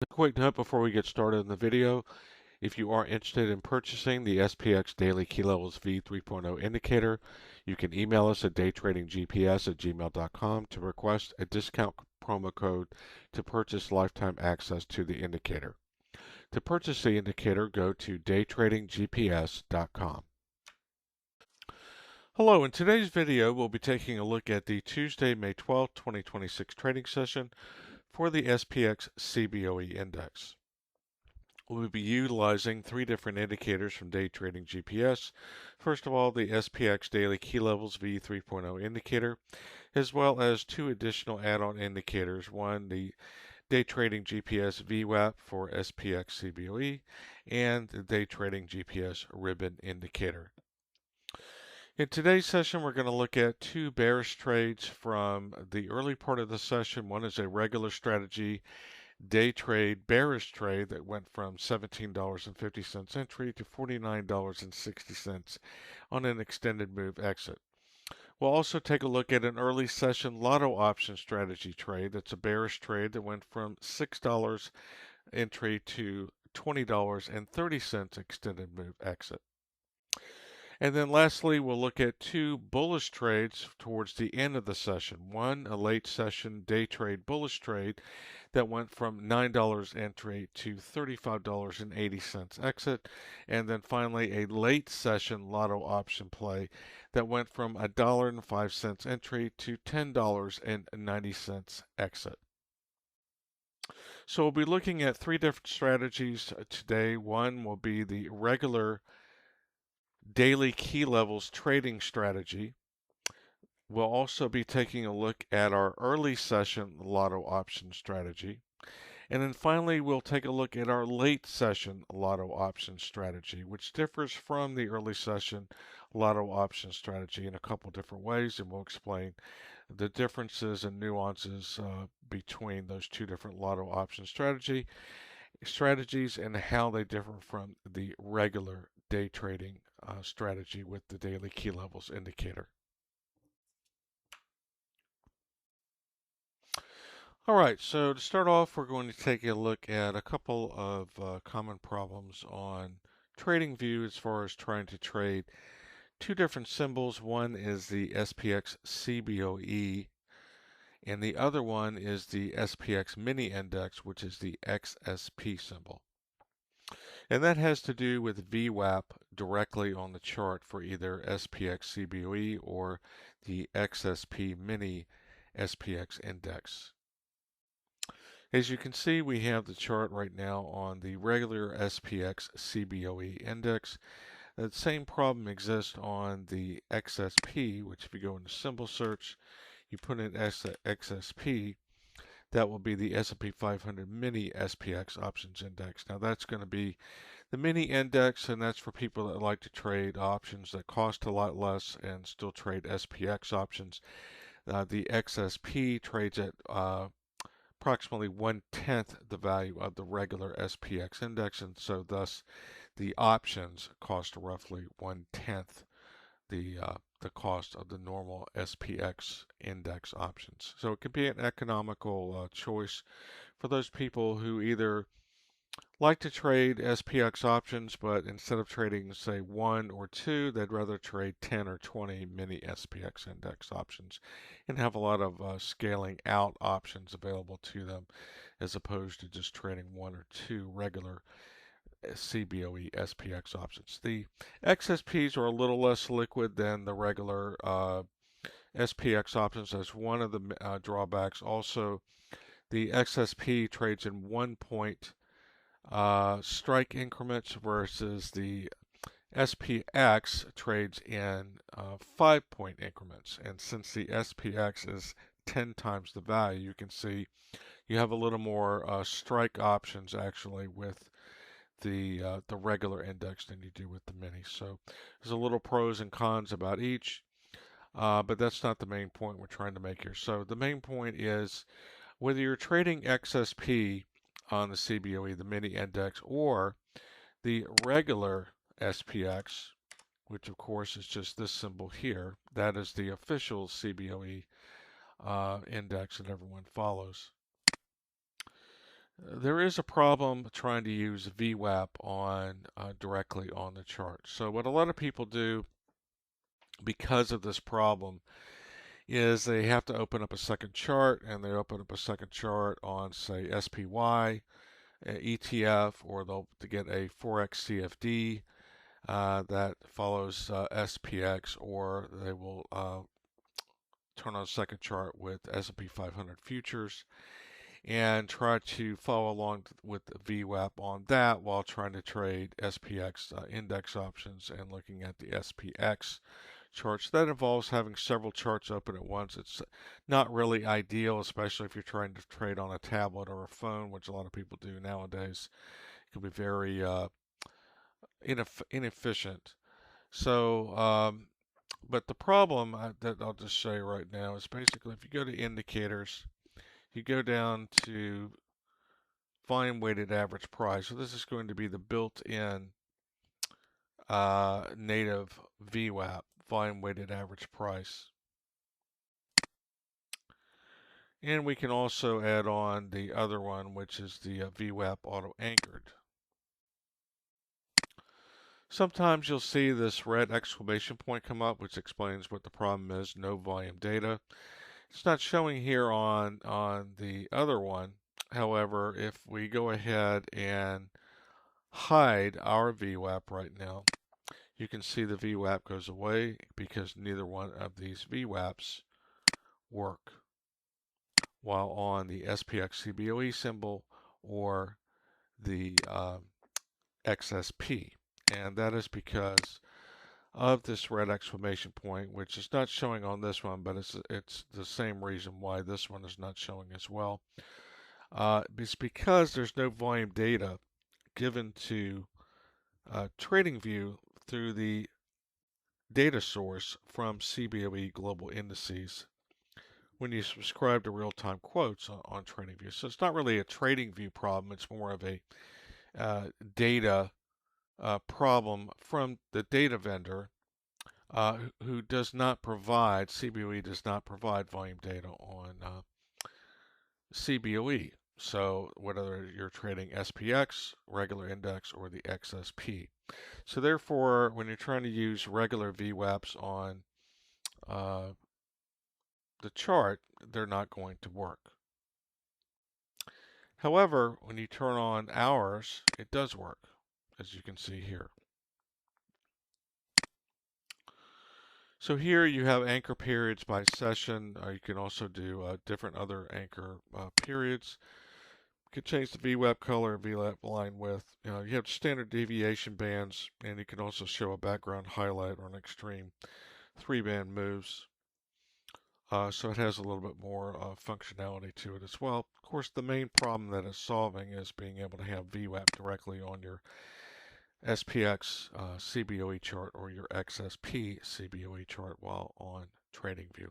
A quick note before we get started in the video. If you are interested in purchasing the SPX Daily Key Levels V 3.0 indicator, you can email us at daytradinggps@gmail.com to request a discount promo code to purchase lifetime access to the indicator. To purchase the indicator, go to daytradinggps.com. Hello, in today's video, we'll be taking a look at the Tuesday, May 12, 2026 trading session for the SPX CBOE index. We'll be utilizing three different indicators from Day Trading GPS. First of all, the SPX Daily Key Levels V 3.0 indicator, as well as two additional add-on indicators. One, the Day Trading GPS VWAP for SPX CBOE, and the Day Trading GPS Ribbon indicator. In today's session, we're going to look at two bearish trades from the early part of the session. One is a regular strategy day trade, bearish trade that went from $17.50 entry to $49.60 on an extended move exit. We'll also take a look at an early session Lotto Options Strategy trade. That's a bearish trade that went from $6 entry to $20.30 extended move exit. And then lastly, we'll look at two bullish trades towards the end of the session. One, a late session day trade bullish trade that went from $9 entry to $35.80 exit. And then finally, a late session Lotto option play that went from $1.05 entry to $10.90 exit. So we'll be looking at three different strategies today. One will be the regular daily key levels trading strategy. We'll also be taking a look at our early session Lotto option strategy. And then finally, we'll take a look at our late session Lotto option strategy, which differs from the early session Lotto option strategy in a couple different ways. And we'll explain the differences and nuances between those two different Lotto option strategies and how they differ from the regular day trading strategy with the daily key levels indicator. All right, so to start off, we're going to take a look at a couple of common problems on TradingView as far as trying to trade two different symbols. One is the SPX CBOE, and the other one is the SPX mini index, which is the XSP symbol. And that has to do with VWAP directly on the chart for either SPX CBOE or the XSP mini SPX index. As you can see, we have the chart right now on the regular SPX CBOE index. The same problem exists on the XSP, which if you go into symbol search, you put in XSP, that will be the S&P 500 mini SPX options index. Now that's going to be the mini index, and that's for people that like to trade options that cost a lot less and still trade SPX options. The XSP trades at approximately 1/10 the value of the regular SPX index, and so thus the options cost roughly 1/10 the cost of the normal SPX index options. So it can be an economical choice for those people who either like to trade SPX options, but instead of trading, say, one or two, they'd rather trade 10 or 20 mini SPX index options and have a lot of scaling out options available to them as opposed to just trading one or two regular CBOE SPX options. The XSPs are a little less liquid than the regular SPX options. That's one of the drawbacks. Also, the XSP trades in 1 point strike increments versus the SPX trades in 5 point increments. And since the SPX is 10 times the value, you can see you have a little more strike options actually with the regular index than you do with the mini. So there's a little pros and cons about each, but that's not the main point we're trying to make here. So the main point is whether you're trading XSP on the CBOE, the mini index, or the regular SPX, which of course is just this symbol here. That is the official CBOE index that everyone follows. There is a problem trying to use VWAP on directly on the chart. So what a lot of people do because of this problem is they have to open up a second chart, and they open up a second chart on, say, SPY, ETF, or they'll to get a Forex CFD that follows SPX, or they will turn on a second chart with S&P 500 futures and try to follow along with the VWAP on that while trying to trade SPX index options and looking at the SPX charts. That involves having several charts open at once. It's not really ideal, especially if you're trying to trade on a tablet or a phone, which a lot of people do nowadays. It can be very inefficient. So, but the problem that I'll just say right now is basically if you go to indicators, you go down to volume weighted average price. So this is going to be the built-in native VWAP, volume weighted average price. And we can also add on the other one, which is the VWAP auto anchored. Sometimes you'll see this red exclamation point come up, which explains what the problem is, no volume data. It's not showing here on the other one. However, if we go ahead and hide our VWAP right now, you can see the VWAP goes away because neither one of these VWAPs work while on the SPX CBOE symbol or the XSP. And that is because of this red exclamation point, which is not showing on this one, but it's the same reason why this one is not showing as well. It's because there's no volume data given to TradingView through the data source from CBOE Global Indices when you subscribe to real-time quotes on TradingView. So it's not really a TradingView problem. It's more of a data problem from the data vendor who does not provide, CBOE does not provide volume data on CBOE. So whether you're trading SPX, regular index, or the XSP. So therefore, when you're trying to use regular VWAPs on the chart, they're not going to work. However, when you turn on hours, it does work, as you can see here. So here you have anchor periods by session. You can also do different other anchor periods. You can change the VWAP color, VWAP line width. You have standard deviation bands, and you can also show a background highlight or an extreme 3-band moves. So it has a little bit more functionality to it as well. Of course, the main problem that it's solving is being able to have VWAP directly on your SPX CBOE chart or your XSP CBOE chart while on TradingView.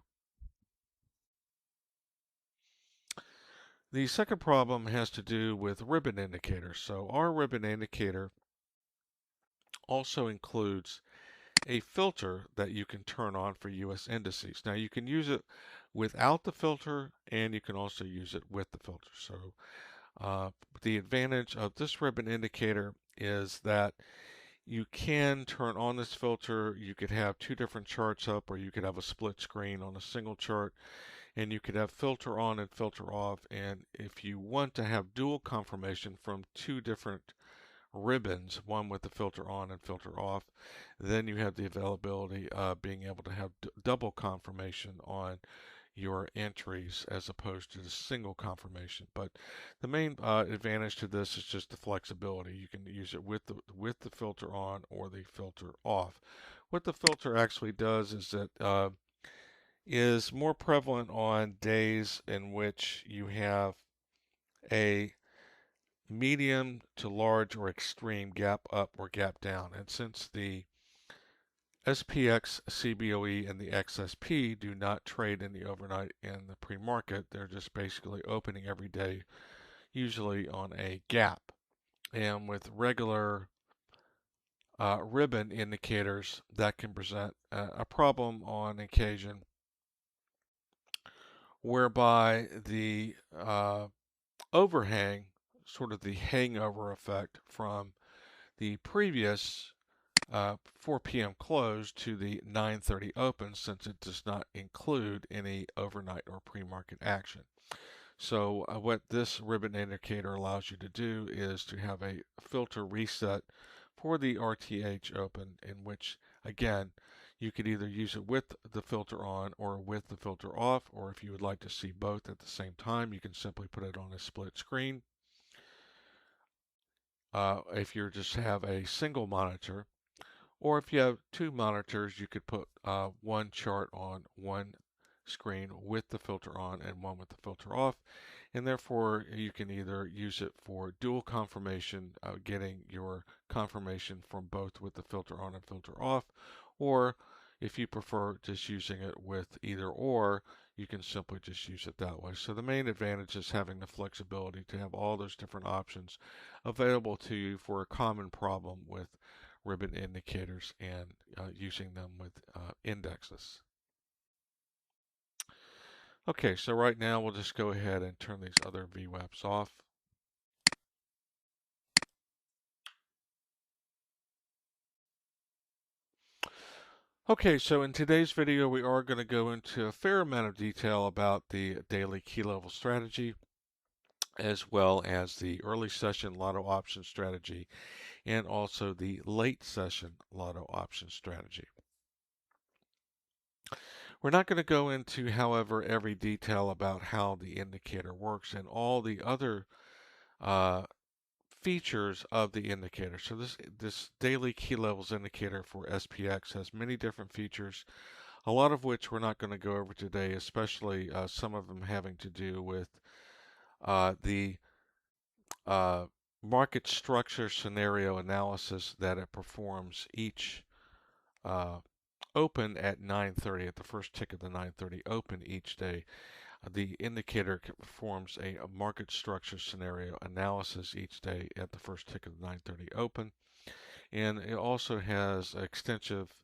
The second problem has to do with ribbon indicators. So our ribbon indicator also includes a filter that you can turn on for US indices. Now you can use it without the filter, and you can also use it with the filter. So the advantage of this ribbon indicator is that you can turn on this filter. You could have two different charts up, or you could have a split screen on a single chart, and you could have filter on and filter off. And if you want to have dual confirmation from two different ribbons, one with the filter on and filter off, then you have the availability of being able to have double confirmation on your entries as opposed to the single confirmation. But the main advantage to this is just the flexibility. You can use it with the filter on or the filter off. What the filter actually does is that is more prevalent on days in which you have a medium to large or extreme gap up or gap down. And since the SPX, CBOE, and the XSP do not trade in the overnight and the pre-market, they're just basically opening every day, usually on a gap. And with regular ribbon indicators, that can present a problem on occasion, whereby the overhang sort of the hangover effect from the previous 4 p.m. close to the 9:30 open, since it does not include any overnight or pre-market action. So what this ribbon indicator allows you to do is to have a filter reset for the RTH open, in which, again, you could either use it with the filter on or with the filter off, or if you would like to see both at the same time, you can simply put it on a split screen. If you just have a single monitor, or if you have two monitors, you could put one chart on one screen with the filter on and one with the filter off. And therefore, you can either use it for dual confirmation, getting your confirmation from both with the filter on and filter off, or if you prefer just using it with either or, you can simply just use it that way. So the main advantage is having the flexibility to have all those different options available to you for a common problem with ribbon indicators and using them with indexes. Okay, so right now we'll just go ahead and turn these other VWAPs off. Okay, so in today's video we are going to go into a fair amount of detail about the daily key level strategy, as well as the early session lotto option strategy, and also the late session lotto option strategy. We're not going to go into, however, every detail about how the indicator works and all the other features of the indicator. So this daily key levels indicator for SPX has many different features, a lot of which we're not going to go over today, especially some of them having to do with the market structure scenario analysis that it performs each open at 9:30, at the first tick of the 9:30 open each day. The indicator performs a market structure scenario analysis each day at the first tick of the 9:30 open. And it also has extensive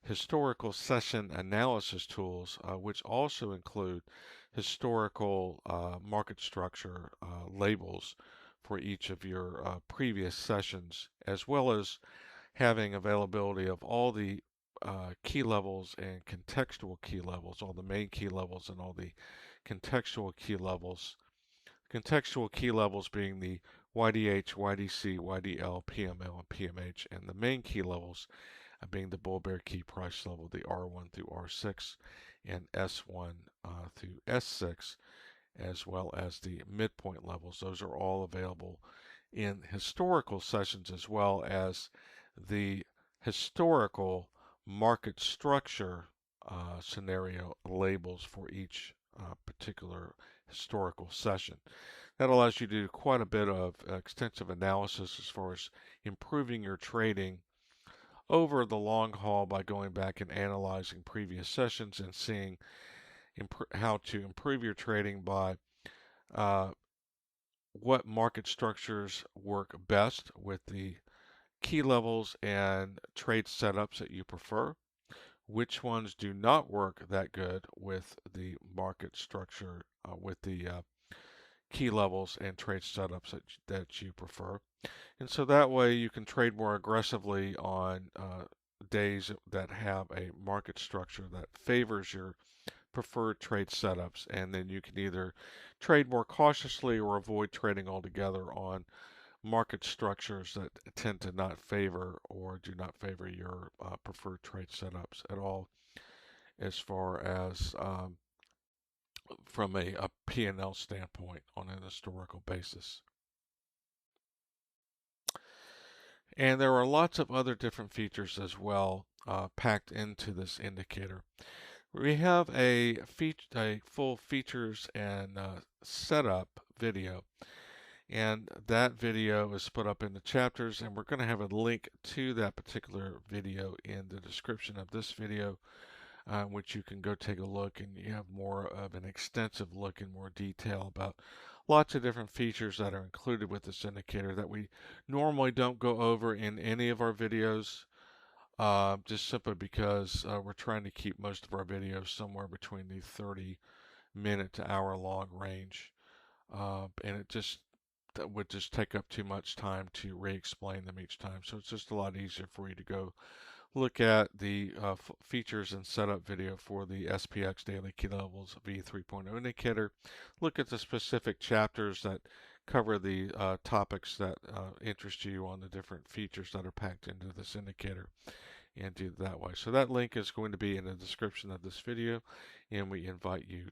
historical session analysis tools, which also include historical market structure labels for each of your previous sessions, as well as having availability of all the key levels and contextual key levels, all the main key levels and all the contextual key levels. Contextual key levels being the YDH, YDC, YDL, PML, and PMH, and the main key levels being the bull bear key price level, the R1 through R6, and S1 through S6, as well as the midpoint levels. Those are all available in historical sessions, as well as the historical market structure scenario labels for each particular historical session. That allows you to do quite a bit of extensive analysis as far as improving your trading over the long haul by going back and analyzing previous sessions and seeing how to improve your trading by what market structures work best with the key levels and trade setups that you prefer, which ones do not work that good with the market structure, with the key levels and trade setups that you prefer. And so that way you can trade more aggressively on days that have a market structure that favors your preferred trade setups, and then you can either trade more cautiously or avoid trading altogether on market structures that tend to not favor or do not favor your preferred trade setups at all, as far as from a P&L standpoint on an historical basis. And there are lots of other different features as well packed into this indicator. We have a full features and setup video, and that video is split up into chapters, and we're going to have a link to that particular video in the description of this video, which you can go take a look, and you have more of an extensive look in more detail about lots of different features that are included with this indicator that we normally don't go over in any of our videos, just simply because we're trying to keep most of our videos somewhere between the 30-minute to hour-long range, and it just that would just take up too much time to re-explain them each time. So it's just a lot easier for you to go look at the features and setup video for the SPX Daily Key Levels V3.0 indicator. Look at the specific chapters that cover the topics that interest you on the different features that are packed into this indicator, and do it that way. So that link is going to be in the description of this video, and we invite you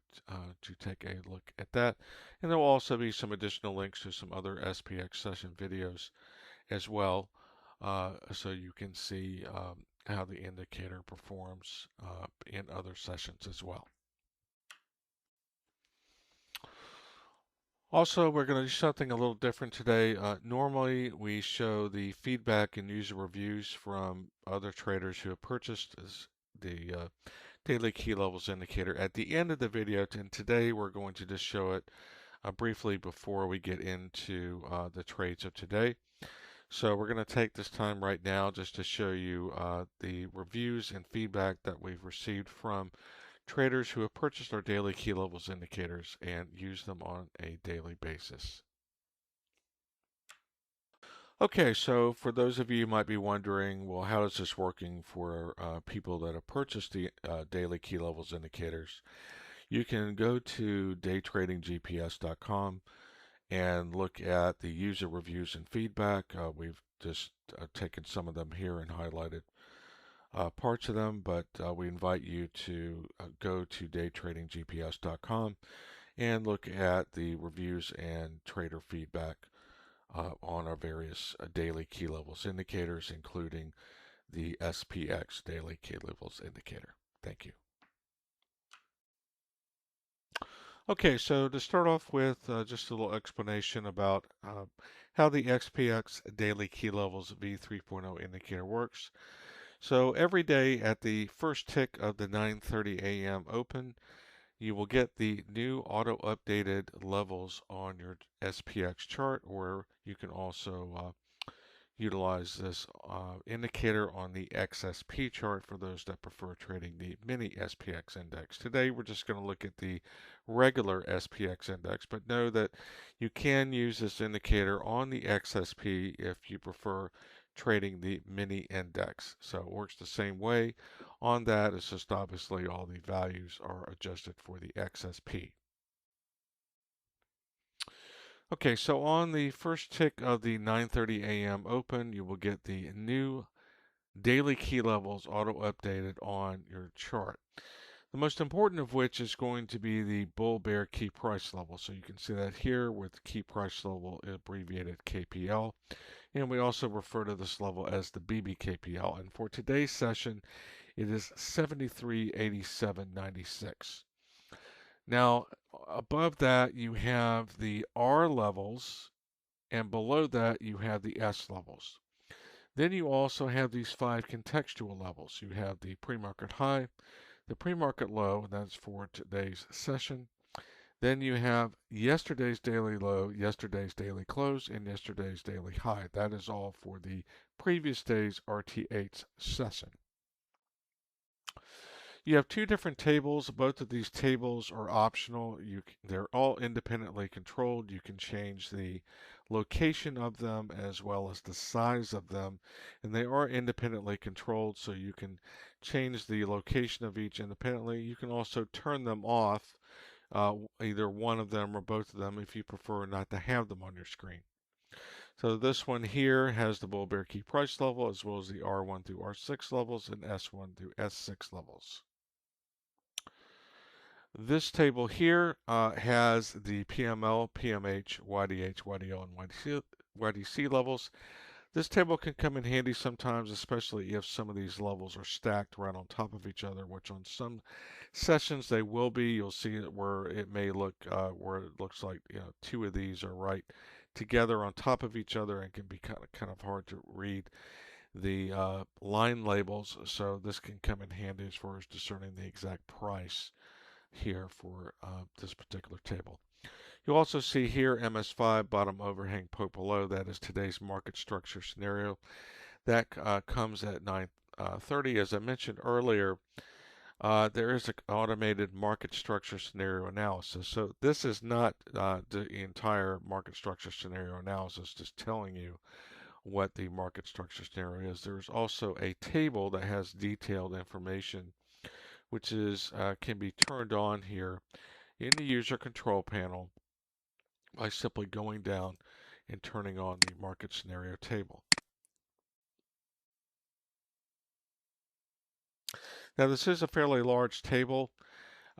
to take a look at that. And there will also be some additional links to some other SPX session videos as well, so you can see how the indicator performs in other sessions as well. Also, we're going to do something a little different today. Normally, we show the feedback and user reviews from other traders who have purchased the daily key levels indicator at the end of the video, and today we're going to just show it briefly before we get into the trades of today. So we're going to take this time right now just to show you the reviews and feedback that we've received from traders who have purchased our daily key levels indicators and use them on a daily basis. Okay, so for those of you who might be wondering, well, how is this working for people that have purchased the daily key levels indicators? You can go to daytradinggps.com and look at the user reviews and feedback. We've just taken some of them here and highlighted parts of them, but we invite you to go to daytradinggps.com and look at the reviews and trader feedback on our various daily key levels indicators, including the SPX daily key levels indicator. Thank you. Okay, so to start off with just a little explanation about how the SPX daily key levels V3.0 indicator works. So every day at the first tick of the 9:30 a.m. open, you will get the new auto updated levels on your SPX chart, or you can also utilize this indicator on the XSP chart for those that prefer trading the mini SPX index. Today we're just going to look at the regular SPX index, but know that you can use this indicator on the XSP if you prefer trading the mini index. So it works the same way on that. It's just obviously all the values are adjusted for the XSP. Okay, so on the first tick of the 9:30 a.m. open, you will get the new daily key levels auto updated on your chart. The most important of which is going to be the bull bear key price level. So you can see that here with key price level abbreviated KPL. And we also refer to this level as the BBKPL. And for today's session, it is 73.8796. Now, above that, you have the R levels, and below that, you have the S levels. Then you also have these 5 contextual levels. You have the pre-market high, the pre-market low, and that's for today's session. Then you have yesterday's daily low, yesterday's daily close, and yesterday's daily high. That is all for the previous day's RTH session. You have 2 different tables. Both of these tables are optional. They're all independently controlled. You can change the location of them as well as the size of them, and they are independently controlled, so you can change the location of each independently. You can also turn them off, either one of them or both of them, if you prefer not to have them on your screen. So this one here has the bull bear key price level as well as the R1 through R6 levels and S1 through S6 levels. This table here has the PML, PMH, YDH, YDL, and YDC levels. This table can come in handy sometimes, especially if some of these levels are stacked right on top of each other, which on some sessions they will be. You'll see it where it may look where it looks like 2 of these are right together on top of each other and can be kind of hard to read the line labels. So this can come in handy as far as discerning the exact price here for this particular table. You'll also see here MS5 bottom overhang poke below. That is today's market structure scenario. That comes at 9:30. As I mentioned earlier, there is an automated market structure scenario analysis. So this is not the entire market structure scenario analysis, just telling you what the market structure scenario is. There's also a table that has detailed information, which is can be turned on here in the user control panel by simply going down and turning on the market scenario table. Now this is a fairly large table.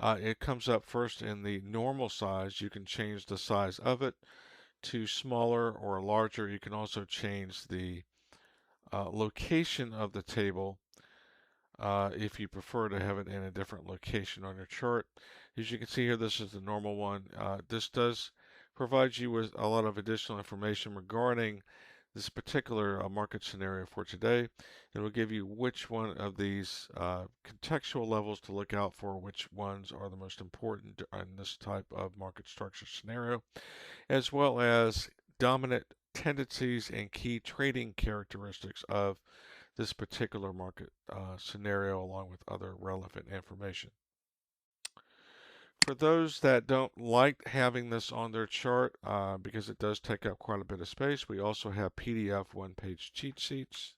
It comes up first in the normal size. You can change the size of it to smaller or larger. You can also change the location of the table if you prefer to have it in a different location on your chart. As you can see here, this is the normal one. This does provide you with a lot of additional information regarding this particular market scenario for today. It will give you which one of these contextual levels to look out for, which ones are the most important in this type of market structure scenario, as well as dominant tendencies and key trading characteristics of this particular market scenario, along with other relevant information. For those that don't like having this on their chart, because it does take up quite a bit of space, we also have PDF one-page cheat sheets.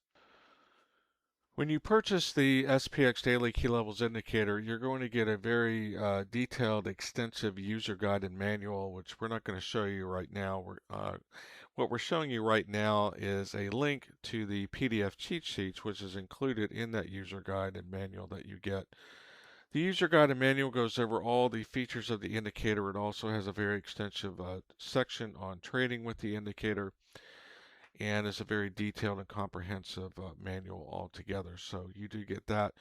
When you purchase the SPX Daily Key Levels Indicator, you're going to get a very detailed, extensive user guided manual, which we're not going to show you right now. What we're showing you right now is a link to the PDF cheat sheets, which is included in that user guide and manual that you get. The user guide and manual goes over all the features of the indicator. It also has a very extensive section on trading with the indicator, and is a very detailed and comprehensive manual altogether. So you do get that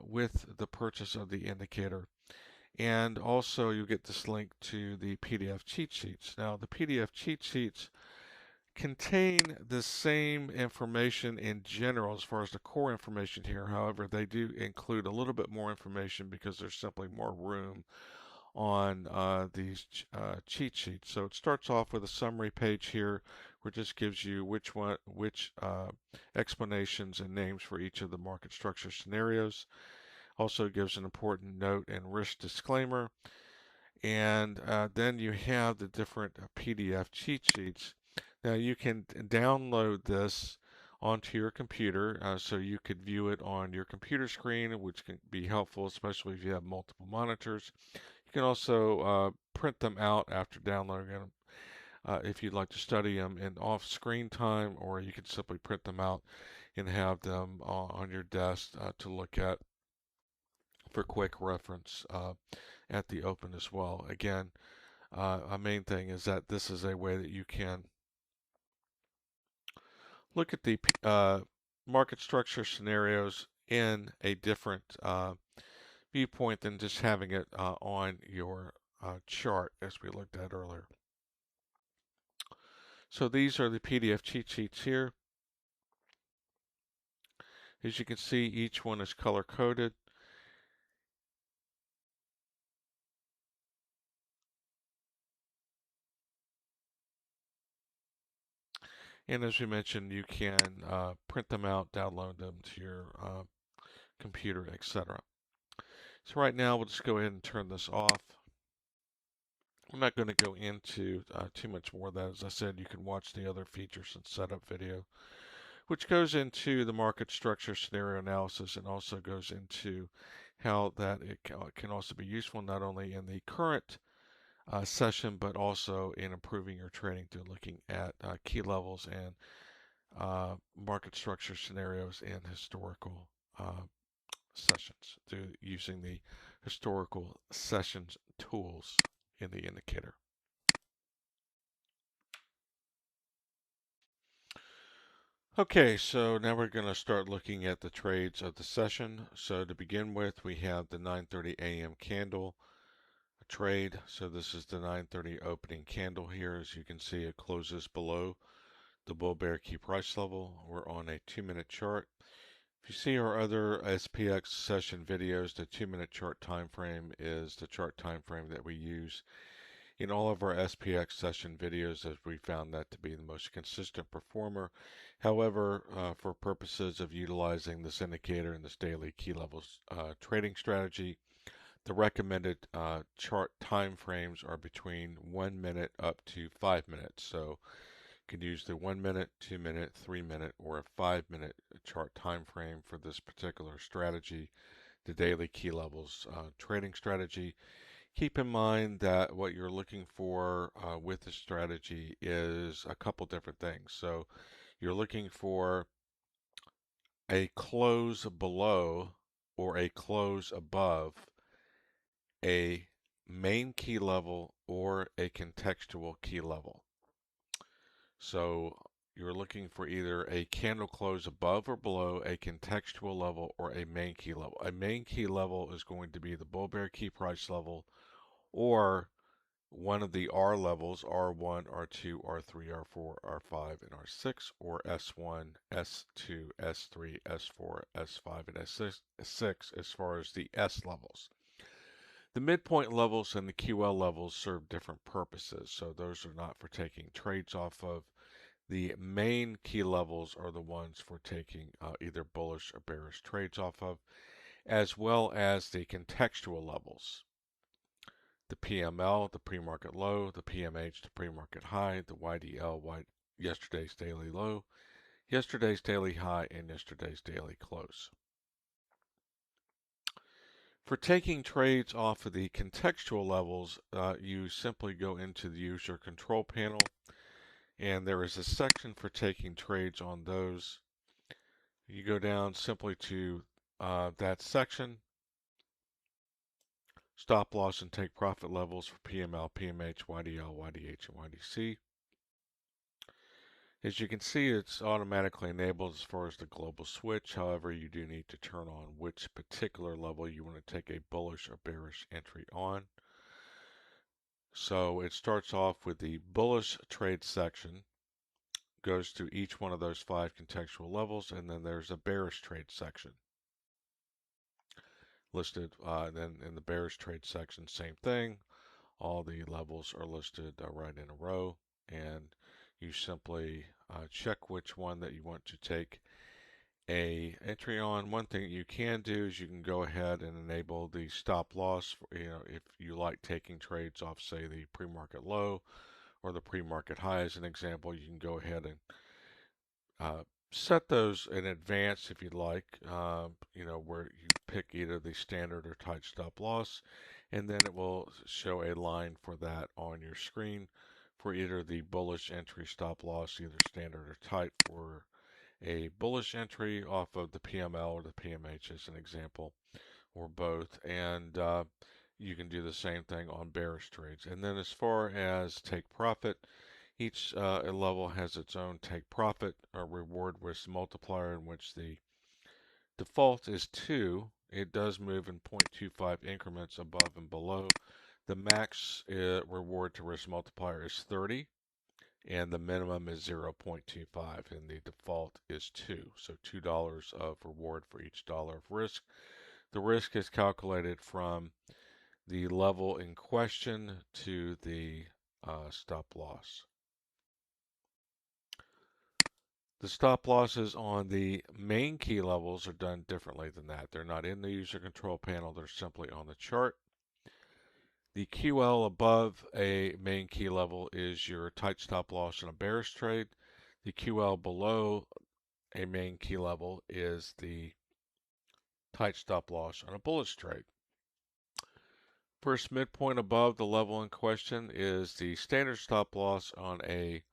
with the purchase of the indicator. And also you get this link to the PDF cheat sheets. Now the PDF cheat sheets contain the same information in general as far as the core information here. However, they do include a little bit more information because there's simply more room on these cheat sheets. So it starts off with a summary page here, which just gives you which explanations and names for each of the market structure scenarios. Also gives an important note and risk disclaimer. And then you have the different PDF cheat sheets. Now you can download this onto your computer, so you could view it on your computer screen, which can be helpful, especially if you have multiple monitors. You can also print them out after downloading them if you'd like to study them in off-screen time, or you can simply print them out and have them on your desk to look at for quick reference at the open as well. Again, a main thing is that this is a way that you can look at the market structure scenarios in a different viewpoint than just having it on your chart, as we looked at earlier. So these are the PDF cheat sheets here. As you can see, each one is color coded. And as we mentioned, you can print them out, download them to your computer, etc. So right now, we'll just go ahead and turn this off. I'm not going to go into too much more of that. As I said, you can watch the other features and setup video, which goes into the market structure scenario analysis and also goes into how that it can also be useful not only in the current session, but also in improving your trading through looking at key levels and market structure scenarios in historical sessions through using the historical sessions tools in the indicator. Okay, so now we're going to start looking at the trades of the session. So to begin with, we have the 9:30 a.m. candle trade. So this is the 9:30 opening candle here. As you can see, it closes below the bull bear key price level. We're on a 2-minute chart. If you see our other SPX session videos, the 2-minute chart time frame is the chart time frame that we use in all of our SPX session videos, as we found that to be the most consistent performer. However, for purposes of utilizing this indicator and this daily key levels trading strategy, the recommended chart time frames are between 1 minute up to 5 minutes. So you can use the 1 minute, 2 minute, 3 minute, or a 5 minute chart time frame for this particular strategy, the daily key levels trading strategy. Keep in mind that what you're looking for with the strategy is a couple different things. So you're looking for a close below or a close above a main key level or a contextual key level. So you're looking for either a candle close above or below a contextual level or a main key level. A main key level is going to be the bull bear key price level or one of the R levels, R1, R2, R3, R4, R5, and R6, or S1, S2, S3, S4, S5, and S6 as far as the S levels. The midpoint levels and the QL levels serve different purposes, so those are not for taking trades off of. The main key levels are the ones for taking either bullish or bearish trades off of, as well as the contextual levels. The PML, the pre-market low, the PMH, the pre-market high, the YDL, yesterday's daily low, yesterday's daily high, and yesterday's daily close. For taking trades off of the contextual levels, you simply go into the user control panel, and there is a section for taking trades on those. You go down simply to that section, stop loss and take profit levels for PML, PMH, YDL, YDH, and YDC. As you can see, it's automatically enabled as far as the global switch. However, you do need to turn on which particular level you want to take a bullish or bearish entry on. So it starts off with the bullish trade section, goes through each one of those 5 contextual levels, and then there's a bearish trade section listed. Then in the bearish trade section, same thing. All the levels are listed right in a row, and you simply check which one that you want to take a entry on. One thing you can do is you can go ahead and enable the stop loss. If you like taking trades off, say, the pre-market low or the pre-market high as an example, you can go ahead and set those in advance if you'd like, where you pick either the standard or tight stop loss, and then it will show a line for that on your screen for either the bullish entry stop loss, either standard or tight, for a bullish entry off of the PML or the PMH as an example, or both. And you can do the same thing on bearish trades. And then as far as take profit, each level has its own take profit or reward risk multiplier, in which the default is 2. It does move in 0.25 increments above and below. The max reward to risk multiplier is 30, and the minimum is 0.25, and the default is 2. So $2 of reward for each dollar of risk. The risk is calculated from the level in question to the stop loss. The stop losses on the main key levels are done differently than that. They're not in the user control panel, they're simply on the chart. The QL above a main key level is your tight stop loss in a bearish trade. The QL below a main key level is the tight stop loss on a bullish trade. First midpoint above the level in question is the standard stop loss on a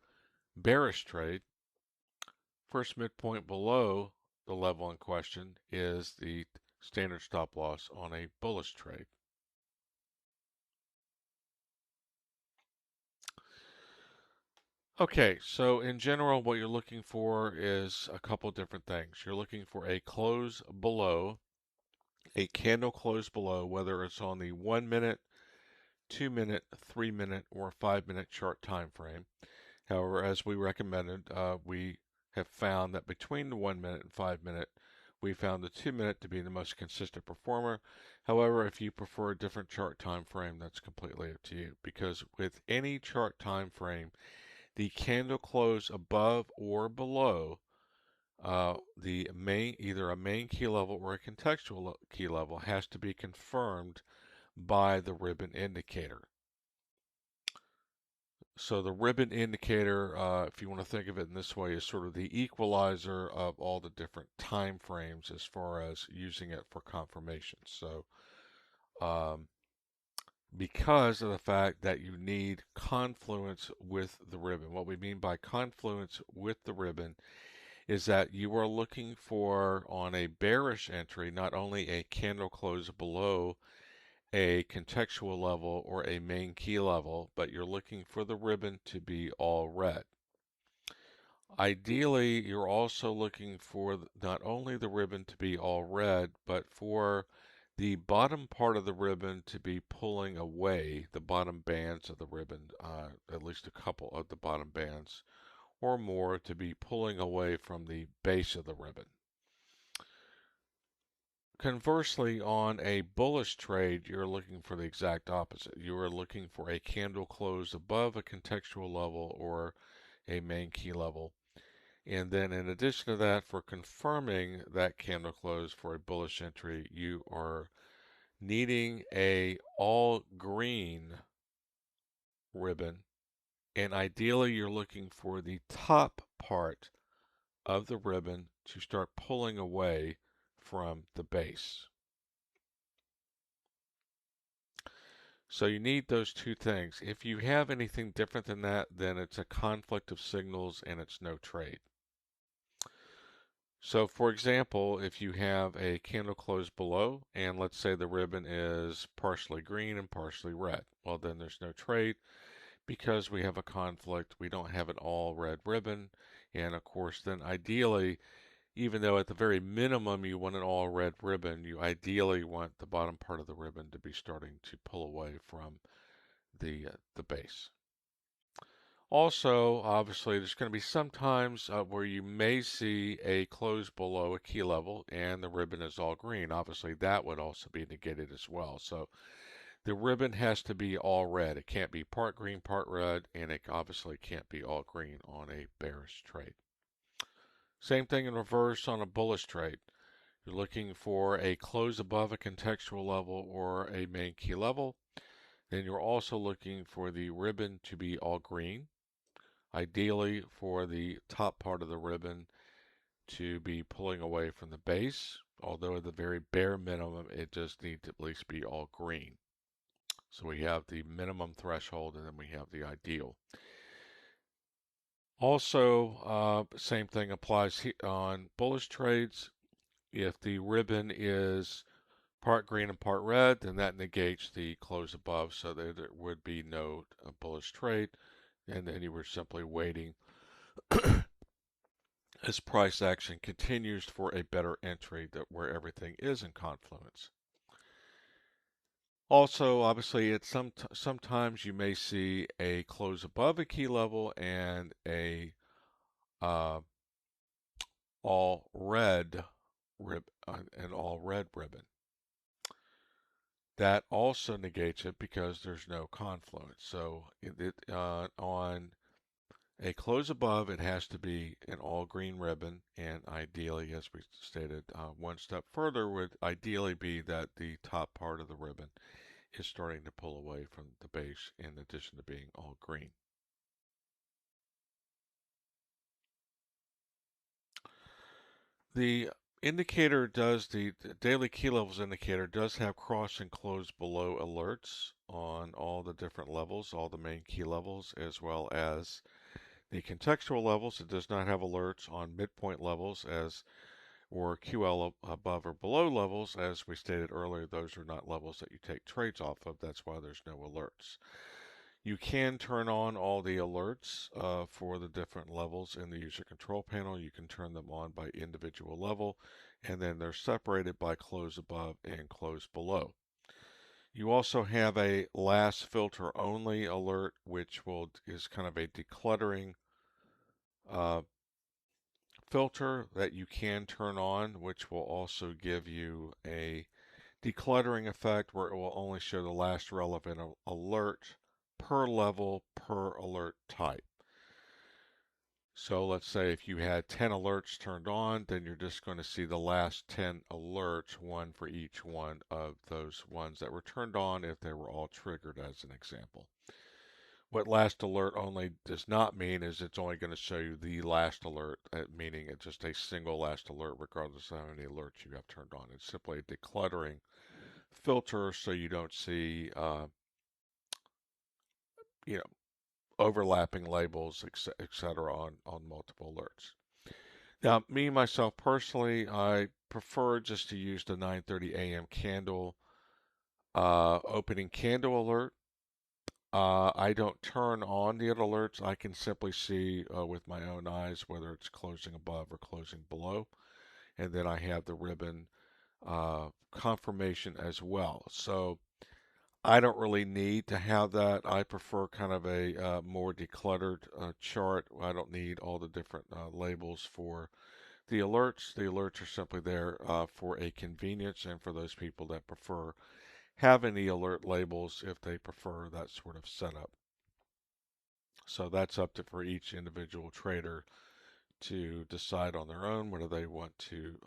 bearish trade. First midpoint below the level in question is the standard stop loss on a bullish trade. Okay, so in general, what you're looking for is a couple different things. You're looking for a close below, a candle close below, whether it's on the 1 minute, 2 minute, 3 minute, or 5 minute chart time frame. However, as we recommended, we have found that between the 1 minute and 5 minute, We found the 2-minute to be the most consistent performer. However, if you prefer a different chart time frame, that's completely up to you. Because with any chart time frame, the candle close above or below either a main key level or a contextual key level has to be confirmed by the ribbon indicator. So the ribbon indicator, if you want to think of it in this way, is sort of the equalizer of all the different time frames as far as using it for confirmation. So um, because of the fact that you need confluence with the ribbon, what we mean by confluence with the ribbon is that you are looking for, on a bearish entry, not only a candle close below a contextual level or a main key level, but you're looking for the ribbon to be all red. Ideally, you're also looking for not only the ribbon to be all red, but for the bottom part of the ribbon to be pulling away, the bottom bands of the ribbon, at least a couple of the bottom bands or more, to be pulling away from the base of the ribbon. Conversely, on a bullish trade, you're looking for the exact opposite. You are looking for a candle close above a contextual level or a main key level. And then in addition to that, for confirming that candle close for a bullish entry, you are needing a all green ribbon. And ideally, you're looking for the top part of the ribbon to start pulling away from the base. So you need those two things. If you have anything different than that, then it's a conflict of signals and it's no trade. So for example, if you have a candle close below and let's say the ribbon is partially green and partially red, well then there's no trade because we have a conflict. We don't have an all red ribbon. And of course, then ideally, even though at the very minimum you want an all red ribbon, you ideally want the bottom part of the ribbon to be starting to pull away from the base. Also, obviously, there's going to be some times where you may see a close below a key level and the ribbon is all green. Obviously, that would also be negated as well. So the ribbon has to be all red. It can't be part green, part red, and it obviously can't be all green on a bearish trade. Same thing in reverse on a bullish trade. You're looking for a close above a contextual level or a main key level. Then you're also looking for the ribbon to be all green. Ideally for the top part of the ribbon to be pulling away from the base, although at the very bare minimum it just needs to at least be all green. So we have the minimum threshold and then we have the ideal. Also, same thing applies on bullish trades. If the ribbon is part green and part red, then that negates the close above, so that there would be no bullish trade, and then you were simply waiting as price action continues for a better entry where everything is in confluence. Also, obviously, sometimes you may see a close above a key level and a uh, an all red ribbon. That also negates it because there's no confluence. So on a close above, it has to be an all green ribbon, and ideally, as we stated, one step further would ideally be that the top part of the ribbon is starting to pull away from the base in addition to being all green. The the daily key levels indicator does have cross and close below alerts on all the different levels, all the main key levels, as well as the contextual levels. It does not have alerts on midpoint levels or QL above or below levels. As we stated earlier, those are not levels that you take trades off of. That's why there's no alerts. You can turn on all the alerts for the different levels in the user control panel. You can turn them on by individual level, and then they're separated by close above and close below. You also have a last filter only alert, which is kind of a decluttering filter that you can turn on, which will also give you a decluttering effect where it will only show the last relevant alert per level per alert type. So let's say if you had 10 alerts turned on, then you're just going to see the last 10 alerts, one for each one of those ones that were turned on if they were all triggered as an example. What last alert only does not mean is it's only going to show you the last alert, meaning it's just a single last alert regardless of how many alerts you have turned on. It's simply a decluttering filter so you don't see you know, overlapping labels, etc. on multiple alerts. Now, me myself personally, I prefer just to use the 9:30 a.m. candle opening candle alert. I don't turn on the other alerts. I can simply see with my own eyes whether it's closing above or closing below. And then I have the ribbon confirmation as well. So I don't really need to have that. I prefer kind of a more decluttered chart. I don't need all the different labels for the alerts. The alerts are simply there for a convenience and for those people that prefer having the alert labels if they prefer that sort of setup. So that's up to for each individual trader to decide on their own whether they want to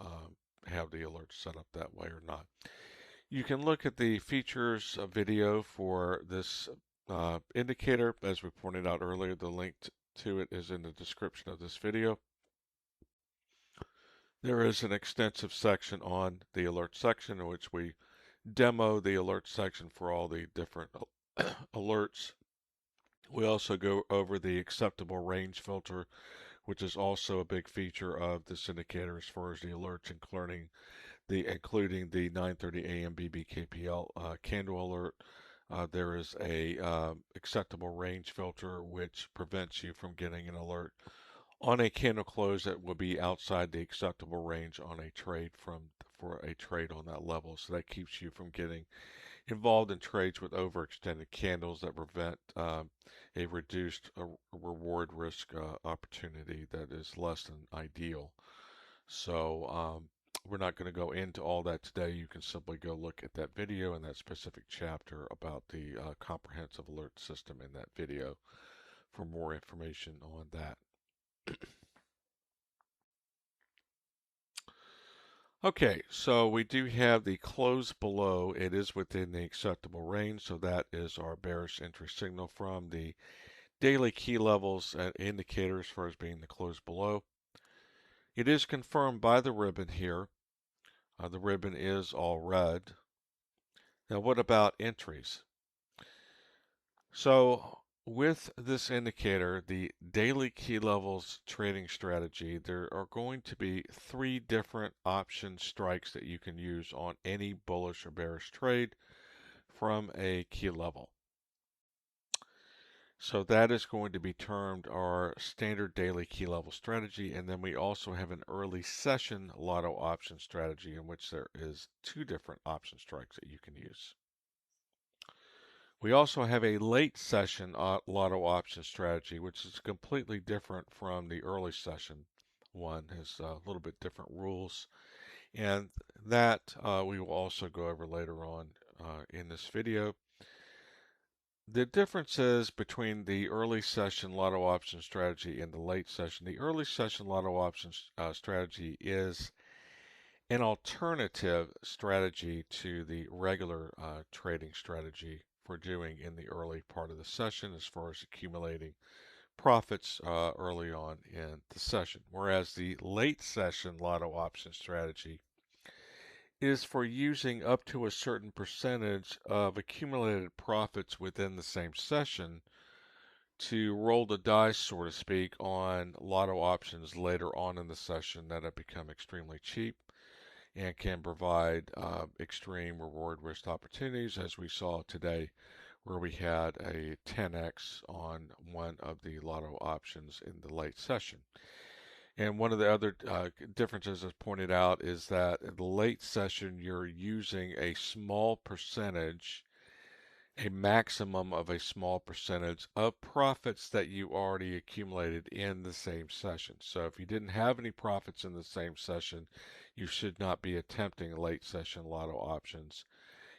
have the alerts set up that way or not. You can look at the features video for this indicator. As we pointed out earlier, the link to it is in the description of this video. There is an extensive section on the alert section in which we demo the alert section for all the different alerts. We also go over the acceptable range filter, which is also a big feature of this indicator as far as the alerts, including the 9:30 a.m. BBKPL candle alert. There is a acceptable range filter which prevents you from getting an alert on a candle close that will be outside the acceptable range on a trade for a trade on that level. So that keeps you from getting involved in trades with overextended candles that prevent a reduced reward risk opportunity that is less than ideal. So we're not going to go into all that today. You can simply go look at that video and that specific chapter about the comprehensive alert system in that video for more information on that. Okay, so we do have the close below. It is within the acceptable range, so that is our bearish entry signal from the daily key levels indicator as far as being the close below. It is confirmed by the ribbon here. The ribbon is all red. Now, what about entries? So with this indicator, the daily key levels trading strategy, there are going to be 3 different option strikes that you can use on any bullish or bearish trade from a key level. So that is going to be termed our standard daily key level strategy. And then we also have an early session lotto option strategy in which there is 2 different option strikes that you can use. We also have a late session lotto option strategy, which is completely different from the early session one. Has a little bit different rules, and that we will also go over later on in this video. The differences between the early session lotto option strategy and the late session. The early session lotto option strategy is an alternative strategy to the regular trading strategy for doing in the early part of the session as far as accumulating profits early on in the session. Whereas the late session lotto option strategy is for using up to a certain percentage of accumulated profits within the same session to roll the dice, so to speak, on lotto options later on in the session that have become extremely cheap and can provide extreme reward risk opportunities, as we saw today, where we had a 10x on one of the lotto options in the late session. And one of the other differences, as pointed out, is that in the late session, you're using a small percentage a maximum of a small percentage of profits that you already accumulated in the same session. So if you didn't have any profits in the same session, you should not be attempting late session lotto options.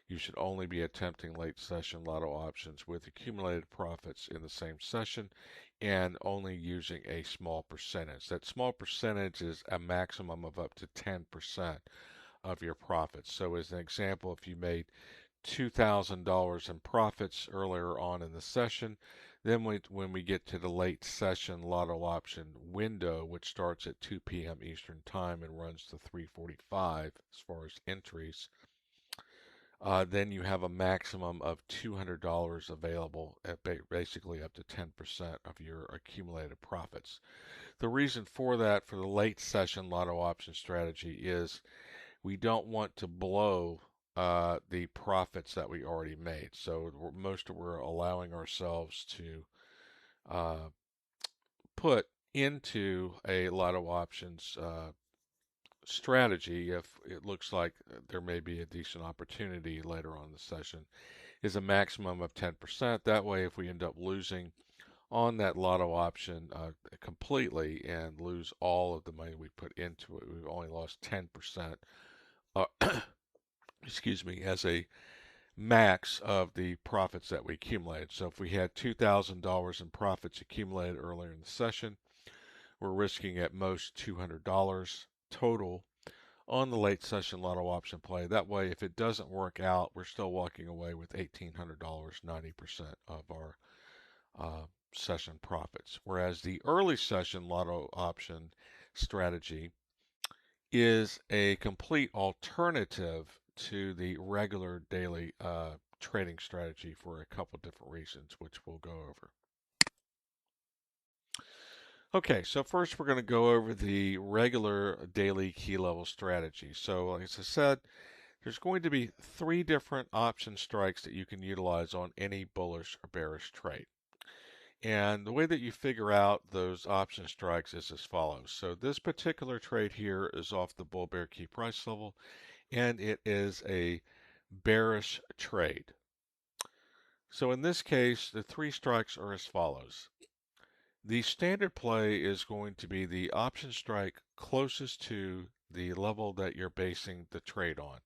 You should only be attempting late session lotto options with accumulated profits in the same session and only using a small percentage. That small percentage is a maximum of up to 10% of your profits. So as an example, if you made $2,000 in profits earlier on in the session, then when we get to the late session lotto option window, which starts at 2 p.m. Eastern Time and runs to 3:45 as far as entries, then you have a maximum of $200 available at basically up to 10% of your accumulated profits. The reason for that for the late session lotto option strategy is we don't want to blow the profits that we already made. So we're allowing ourselves to uh, put into a lotto options strategy if it looks like there may be a decent opportunity later on in the session is a maximum of 10%. That way, if we end up losing on that lotto option completely and lose all of the money we put into it, we've only lost 10%, uh, excuse me, as a max of the profits that we accumulated. So if we had $2,000 in profits accumulated earlier in the session, we're risking at most $200 total on the late session lotto option play. That way, if it doesn't work out, we're still walking away with $1,800, 90% of our session profits. Whereas the early session lotto option strategy is a complete alternative to the regular daily trading strategy for a couple different reasons, which we'll go over. Okay, so first we're going to go over the regular daily key level strategy. So, like I said, there's going to be 3 different option strikes that you can utilize on any bullish or bearish trade. And the way that you figure out those option strikes is as follows. So this particular trade here is off the bull bear key price level, and it is a bearish trade. So in this case, the 3 strikes are as follows. The standard play is going to be the option strike closest to the level that you're basing the trade on.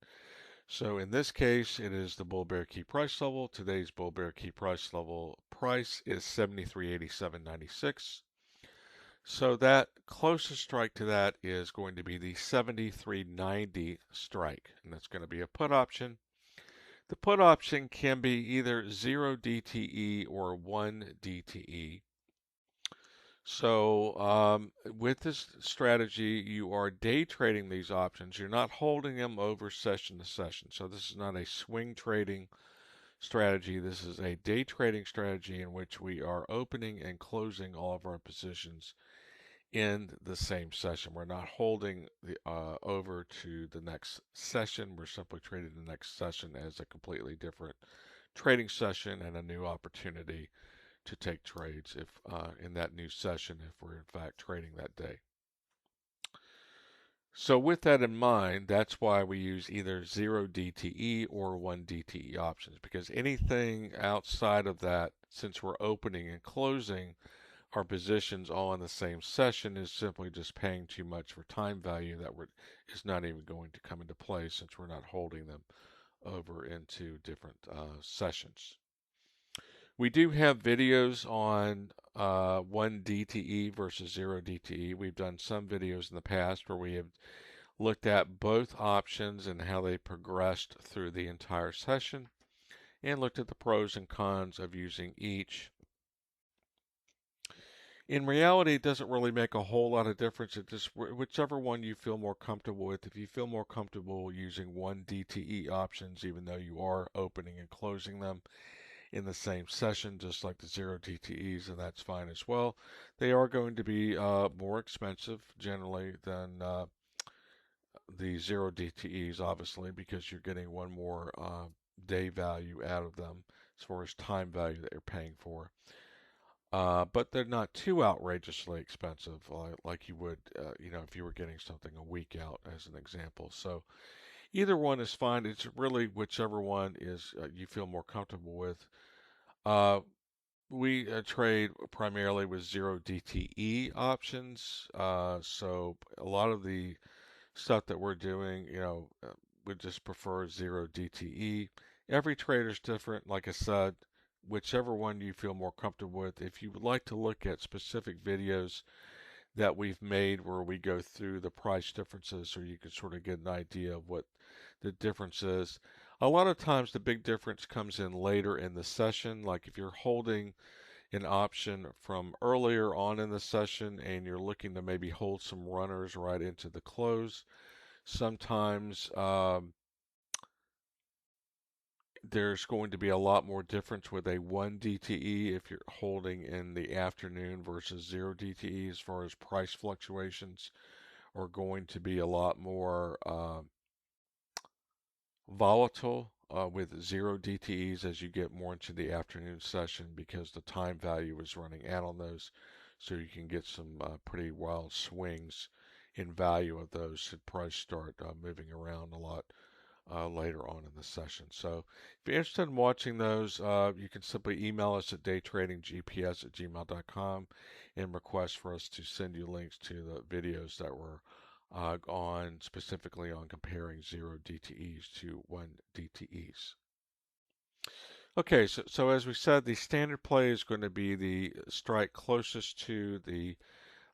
So in this case, it is the bull bear key price level. Today's bull bear key price level price is 73.8796. So that closest strike to that is going to be the 73.90 strike, and that's going to be a put option. The put option can be either 0 DTE or 1 DTE. So with this strategy, you are day trading these options. You're not holding them over session to session. So this is not a swing trading strategy. This is a day trading strategy in which we are opening and closing all of our positions in the same session. We're not holding the over to the next session. We're simply trading the next session as a completely different trading session and a new opportunity to take trades if in that new session if we're in fact trading that day. So with that in mind, that's why we use either 0 DTE or 1 DTE options, because anything outside of that, since we're opening and closing our positions all in the same session, is simply just paying too much for time value that is not even going to come into play since we're not holding them over into different sessions. We do have videos on 1 DTE versus 0 DTE. We've done some videos in the past where we have looked at both options and how they progressed through the entire session and looked at the pros and cons of using each. In reality, it doesn't really make a whole lot of difference. It just whichever one you feel more comfortable with. If you feel more comfortable using 1 DTE options, even though you are opening and closing them in the same session, just like the 0 DTEs, and that's fine as well. They are going to be more expensive generally than the 0 DTEs, obviously, because you're getting one more day value out of them as far as time value that you're paying for. But they're not too outrageously expensive like you would, if you were getting something a week out as an example. So Either one is fine. It's really whichever one is you feel more comfortable with. Uh, we trade primarily with 0DTE options. So a lot of the stuff that we're doing, we just prefer 0DTE. Every trader's different. Like I said, whichever one you feel more comfortable with. If you would like to look at specific videos that we've made where we go through the price differences so you can sort of get an idea of what the difference is. A lot of times the big difference comes in later in the session. Like if you're holding an option from earlier on in the session and you're looking to maybe hold some runners right into the close, sometimes there's going to be a lot more difference with a 1 DTE if you're holding in the afternoon versus 0 DTE as far as price fluctuations are going to be a lot more volatile with 0 DTEs as you get more into the afternoon session because the time value is running out on those. So you can get some pretty wild swings in value of those should price start moving around a lot later on in the session. So if you're interested in watching those, you can simply email us at daytradinggps@gmail.com and request for us to send you links to the videos that were on specifically on comparing 0 DTEs to 1 DTEs. Okay, so as we said, the standard play is going to be the strike closest to the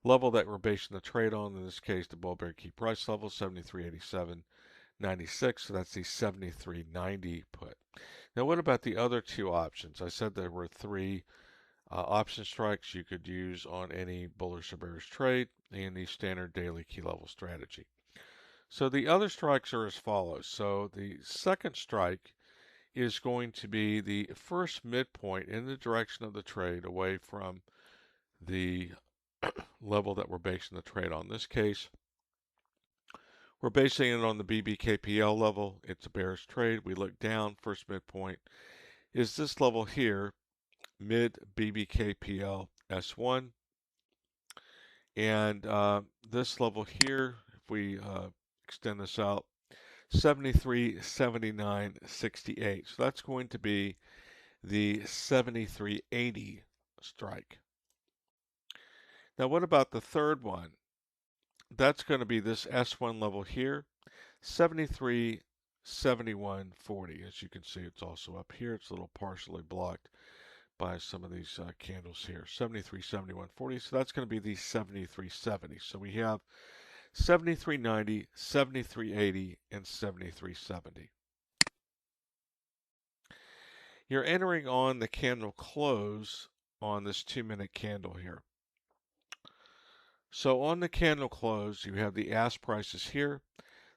level that we're basing the trade on. In this case, the bull bear key price level 73.8796. So that's the 73.90 put. Now, what about the other two options? I said there were three option strikes you could use on any bullish or bearish trade and the standard daily key level strategy. So the other strikes are as follows. So the second strike is going to be the first midpoint in the direction of the trade away from the level that we're basing the trade on. In this case, we're basing it on the BBKPL level. It's a bearish trade. We look down, first midpoint is this level here, mid BBKPL S1. And this level here, if we extend this out, 73.7968. So that's going to be the 73.80 strike. Now, what about the third one? That's going to be this S1 level here, 73.7140. As you can see, it's also up here. It's a little partially blocked by some of these candles here. 73.7140. So that's going to be the 73.70. So we have 73.90, 73.80, and 73.70. You're entering on the candle close on this 2-minute candle here. So on the candle close, you have the ask prices here.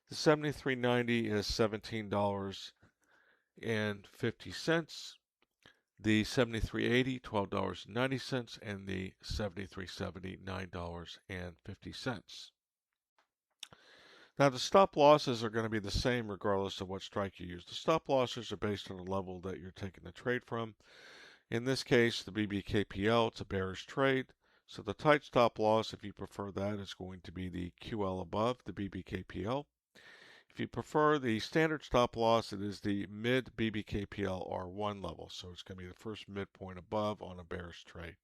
The 73.90 is $17.50. The 73.80, $12.90, and the 73.70, $9.50. Now the stop losses are going to be the same regardless of what strike you use. The stop losses are based on the level that you're taking the trade from. In this case, the BBKPL, it's a bearish trade. So the tight stop loss, if you prefer that, is going to be the QL above the BBKPL. If you prefer the standard stop loss, it is the mid BBKPL R1 level. So it's going to be the first midpoint above on a bearish trade.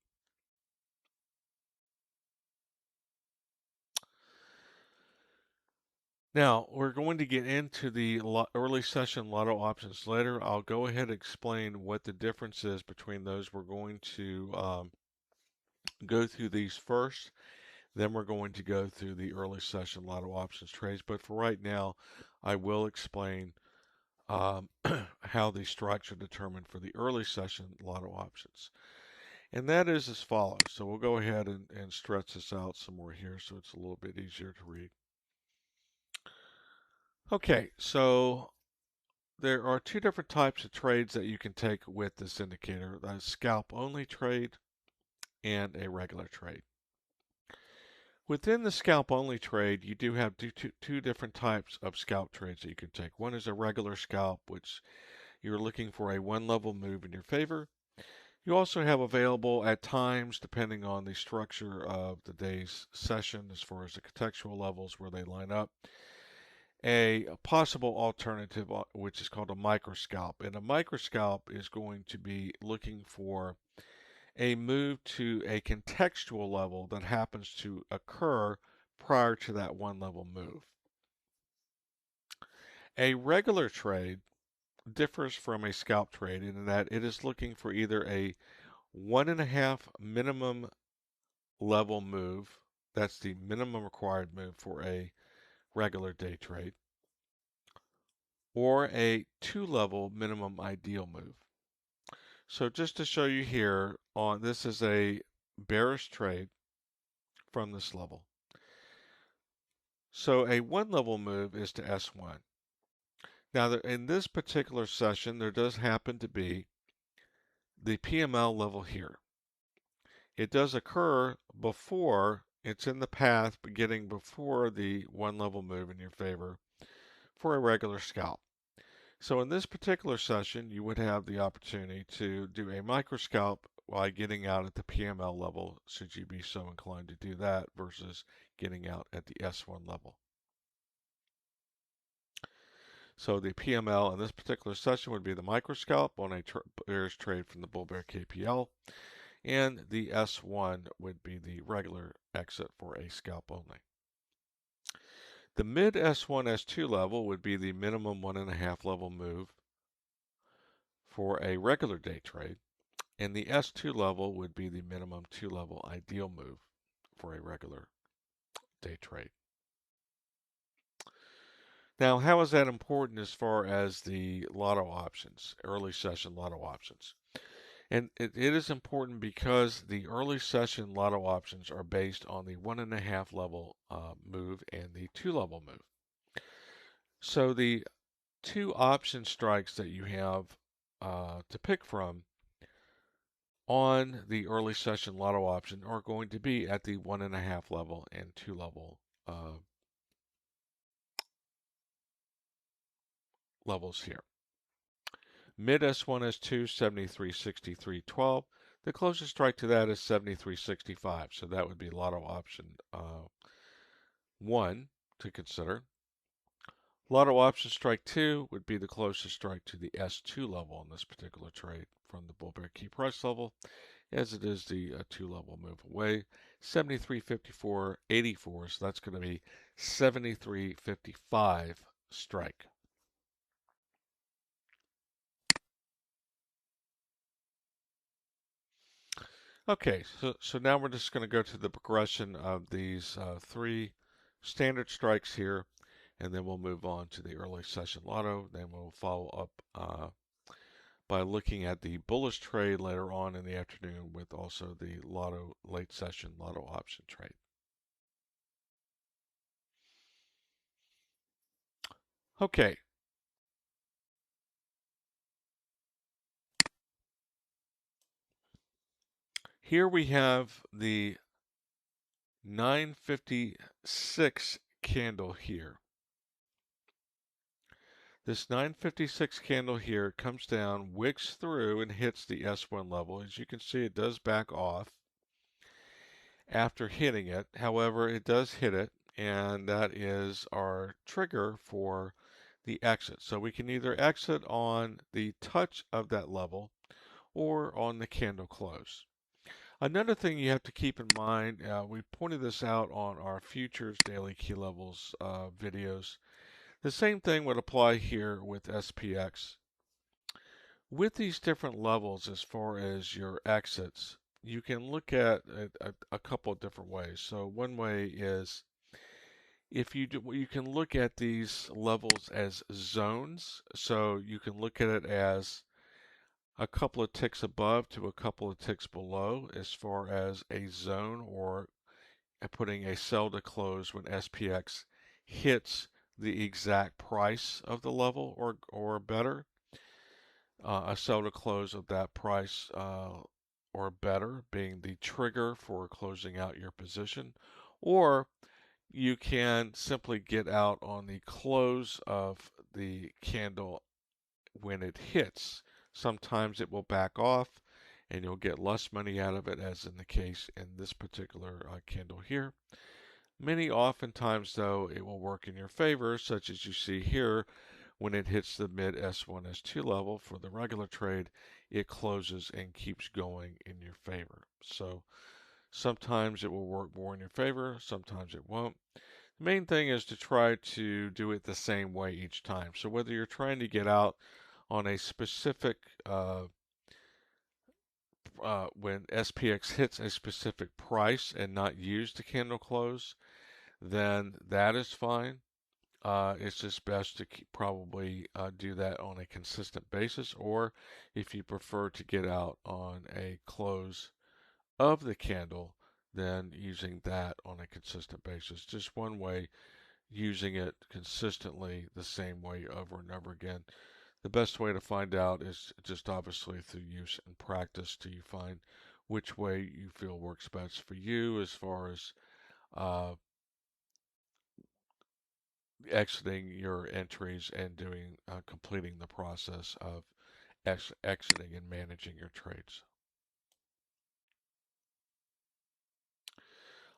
Now, we're going to get into the early session lotto options later. I'll go ahead and explain what the difference is between those. We're going to go through these first. Then we're going to go through the early session lotto options trades. But for right now, I will explain how these strikes are determined for the early session lotto options. And that is as follows. So we'll go ahead and stretch this out some more here so it's a little bit easier to read. Okay, so there are two different types of trades that you can take with this indicator. A scalp only trade and a regular trade. Within the scalp only trade, you do have two different types of scalp trades that you can take. One is a regular scalp, which you're looking for a one level move in your favor. You also have available at times, depending on the structure of the day's session, as far as the contextual levels where they line up, a possible alternative, which is called a microscalp. And a microscalp is going to be looking for a move to a contextual level that happens to occur prior to that one level move. A regular trade differs from a scalp trade in that it is looking for either a 1.5 minimum level move, that's the minimum required move for a regular day trade, or a 2-level minimum ideal move. So just to show you here, this is a bearish trade from this level. So a 1-level move is to S1. Now in this particular session, there does happen to be the PML level here. It does occur before, it's in the path beginning before the 1-level move in your favor for a regular scalp. So in this particular session, you would have the opportunity to do a micro scalp while getting out at the PML level, should you be so inclined to do that, versus getting out at the S1 level. So the PML in this particular session would be the micro scalp on a bearish trade from the bull bear KPL, and the S1 would be the regular exit for a scalp only. The mid S1, S2 level would be the minimum 1.5 level move for a regular day trade, and the S2 level would be the minimum 2-level ideal move for a regular day trade. Now, how is that important as far as the lotto options, early session lotto options? And it is important because the early session lotto options are based on the 1.5 level move and the 2-level move. So the 2 option strikes that you have to pick from on the early session lotto option are going to be at the 1.5 level and 2-level levels here. Mid S1, S2, 73.63.12. The closest strike to that is 73.65. So that would be lotto option 1 to consider. Lotto option strike 2 would be the closest strike to the S2 level in this particular trade from the bull bear key price level, as it is the 2-level move away. 73.54.84, so that's going to be 73.55 strike. Okay, so now we're just going to go to the progression of these 3 standard strikes here, and then we'll move on to the early session lotto. Then we'll follow up by looking at the bullish trade later on in the afternoon with also the lotto late session lotto option trade. Okay. Here we have the 956 candle here. This 956 candle here comes down, wicks through, and hits the S1 level. As you can see, it does back off after hitting it. However, it does hit it, and that is our trigger for the exit. So we can either exit on the touch of that level or on the candle close. Another thing you have to keep in mind, we pointed this out on our futures daily key levels videos. The same thing would apply here with SPX. With these different levels as far as your exits, you can look at a couple of different ways. So one way is if you do, you can look at these levels as zones. So you can look at it as a couple of ticks above to a couple of ticks below as far as a zone, or putting a sell to close when SPX hits the exact price of the level or better. A sell to close of that price or better being the trigger for closing out your position. Or you can simply get out on the close of the candle when it hits. Sometimes it will back off and you'll get less money out of it, as in the case in this particular candle here. Many oftentimes, though, it will work in your favor, such as you see here. When it hits the mid S1, S2 level for the regular trade, it closes and keeps going in your favor. So sometimes it will work more in your favor, sometimes it won't. The main thing is to try to do it the same way each time. So whether you're trying to get out on a specific when SPX hits a specific price and not use the candle close, then that is fine. It's just best to probably do that on a consistent basis, or if you prefer to get out on a close of the candle, then using that on a consistent basis. Just one way, using it consistently the same way over and over again. The best way to find out is just obviously through use and practice till you find which way you feel works best for you as far as uh, exiting your entries and doing completing the process of exiting and managing your trades.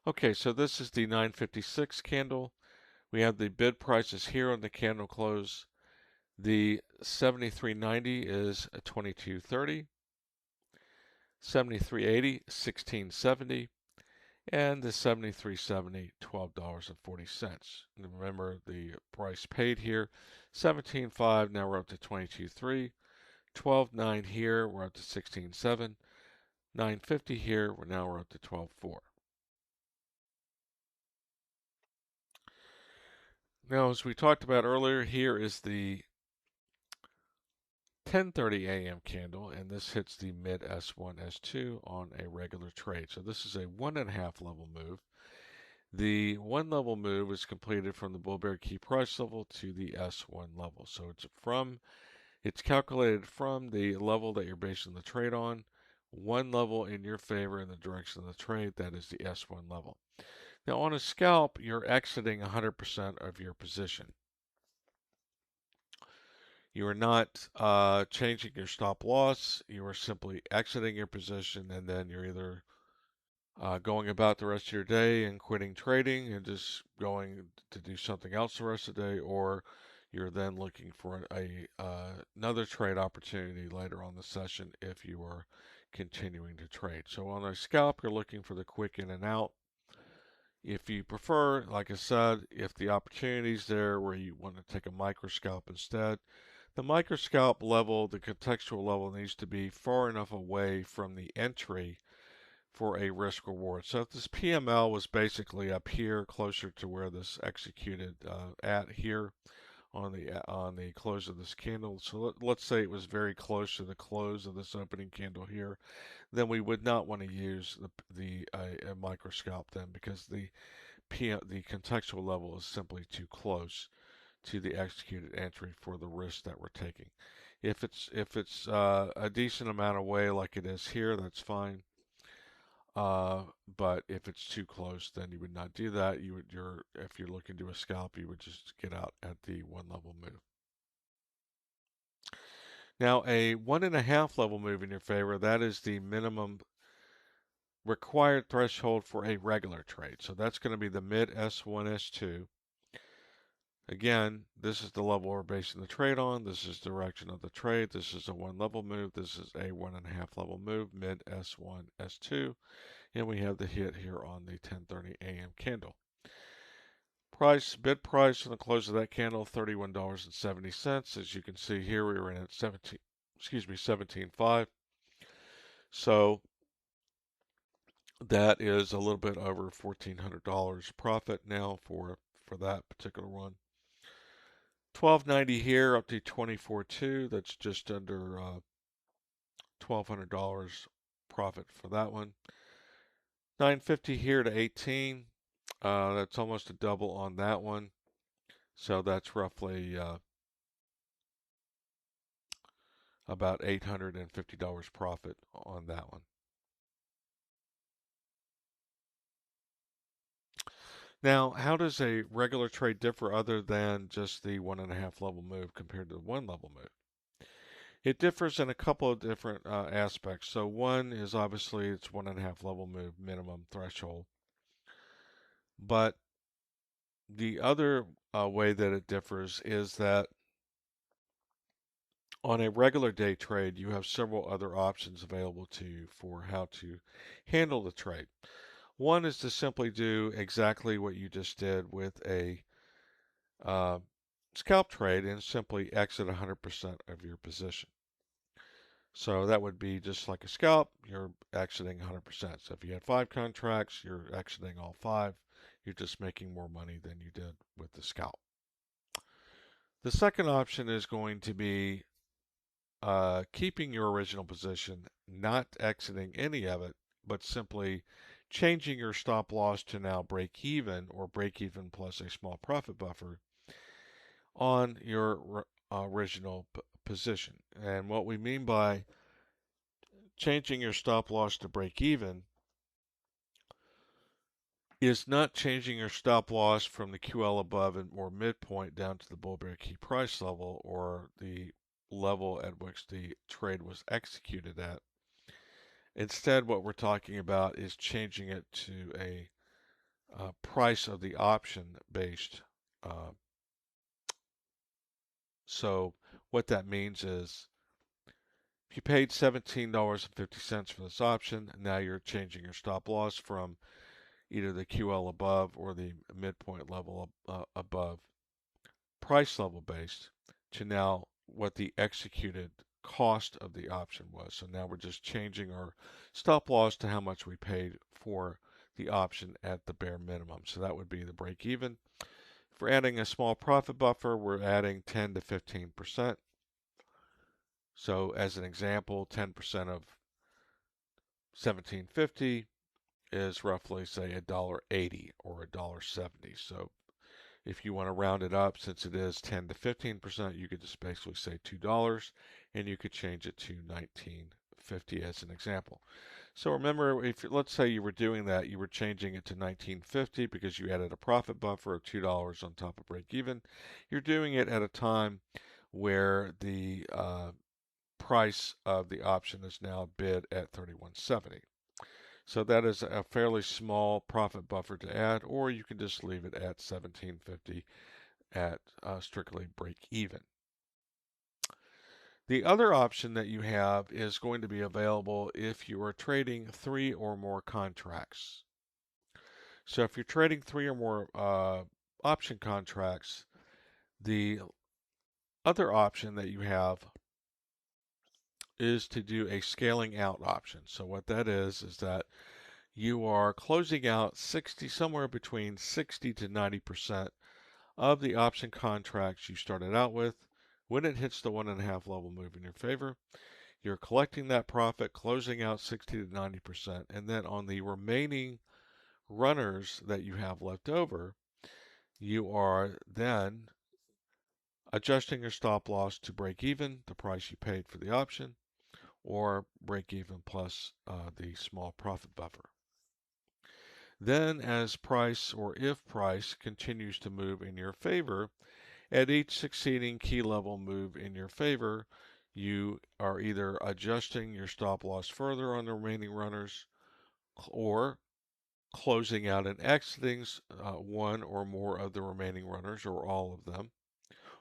Okay, so this is the 956 candle. We have the bid prices here on the candle close. The 73.90 is 22.30, 73.80 16.70, and the 73.70 $12.40. And remember the price paid here 17.5, now we're up to 22.3. 12.9 here, we're up to 16.7. 9.50 here, we're up to 12.4. Now, as we talked about earlier, here is the 10:30 a.m. candle, and this hits the mid S1, S2 on a regular trade. So this is a 1.5 level move. The one level move is completed from the bull bear key price level to the S1 level. So it's calculated from the level that you're basing the trade on. One level in your favor in the direction of the trade, that is the S1 level. Now on a scalp, you're exiting 100% of your position. You are not changing your stop loss. You are simply exiting your position, and then you're either going about the rest of your day and quitting trading and just going to do something else the rest of the day, or you're then looking for another trade opportunity later on the session if you are continuing to trade. So on a scalp, you're looking for the quick in and out. If you prefer, like I said, if the opportunity is there where you want to take a micro scalp instead, the micro scalp level, the contextual level, needs to be far enough away from the entry for a risk reward. So if this PML was basically up here, closer to where this executed at here on the close of this candle. So let's say it was very close to the close of this opening candle here, then we would not want to use a micro scalp then, because the contextual level is simply too close to the executed entry for the risk that we're taking. If it's a decent amount away like it is here, that's fine. But if it's too close, then you would not do that. If you're looking to a scalp, you would just get out at the one level move. Now, a 1.5 level move in your favor, that is the minimum required threshold for a regular trade. So that's going to be the mid S1, S2. Again, this is the level we're basing the trade on. This is the direction of the trade. This is a one level move. This is a 1.5 level move, mid S1, S2. And we have the hit here on the 10:30 a.m. candle. Bid price on the close of that candle, $31.70. As you can see here, we were in at 17.5. So that is a little bit over $1,400 profit now for that particular one. 12.90 here up to 24.2. That's just under $1,200 profit for that one. 9.50 here to 18. That's almost a double on that one. So that's roughly about $850 profit on that one. Now, how does a regular trade differ other than just the 1.5 level move compared to the one level move? It differs in a couple of different aspects. So one is obviously it's 1.5 level move minimum threshold. But The other way that it differs is that on a regular day trade, you have several other options available to you for how to handle the trade. One is to simply do exactly what you just did with a uh, scalp trade and simply exit 100% of your position. So that would be just like a scalp, you're exiting 100%. So if you had 5 contracts, you're exiting all 5. You're just making more money than you did with the scalp. The second option is going to be keeping your original position, not exiting any of it, but simply changing your stop loss to now break even or break even plus a small profit buffer on your original position. And what we mean by changing your stop loss to break even is not changing your stop loss from the QL above and or midpoint down to the bull bear key price level or the level at which the trade was executed at. Instead, what we're talking about is changing it to a price of the option based. Uh, so what that means is if you paid $17.50 for this option, now you're changing your stop loss from either the QL above or the midpoint level above price level based to now what the executed cost of the option was. So now we're just changing our stop loss to how much we paid for the option at the bare minimum. So that would be the break even. If we're adding a small profit buffer, we're adding 10 to 15%. So as an example, 10% of 1750 is roughly say $1.80 or $1.70. So if you want to round it up, since it is 10 to 15%, you could just basically say $2 and you could change it to 1950 as an example. So remember, if let's say you were doing that, you were changing it to 1950 because you added a profit buffer of $2 on top of break even. You're doing it at a time where the price of the option is now bid at 31.70. So that is a fairly small profit buffer to add, or you can just leave it at 1750 at strictly break even. The other option that you have is going to be available if you are trading 3 or more contracts. So if you're trading 3 or more option contracts, the other option that you have is to do a scaling out option. So what that is that you are closing out somewhere between 60 to 90% of the option contracts you started out with. When it hits the 1.5 level move in your favor, you're collecting that profit, closing out 60 to 90%, and then on the remaining runners that you have left over, you are then adjusting your stop loss to break even, the price you paid for the option, or break even plus the small profit buffer. Then, as price or if price continues to move in your favor, at each succeeding key level move in your favor, you are either adjusting your stop loss further on the remaining runners or closing out and exiting one or more of the remaining runners or all of them,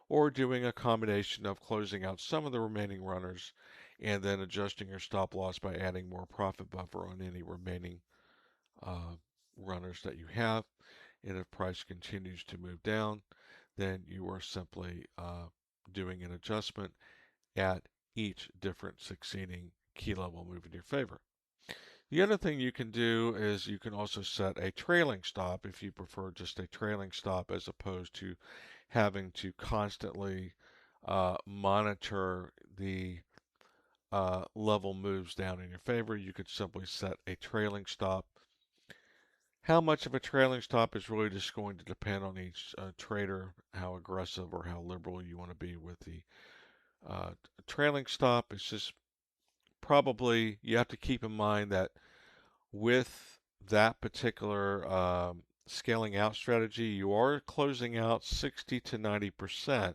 or doing a combination of closing out some of the remaining runners and then adjusting your stop loss by adding more profit buffer on any remaining uh, runners that you have. And if price continues to move down, then you are simply doing an adjustment at each different succeeding key level move in your favor. The other thing you can do is you can also set a trailing stop if you prefer just a trailing stop as opposed to having to constantly monitor the level moves down in your favor. You could simply set a trailing stop. How much of a trailing stop is really just going to depend on each trader, how aggressive or how liberal you want to be with the trailing stop. It's just probably you have to keep in mind that with that particular scaling out strategy, you are closing out 60 to 90%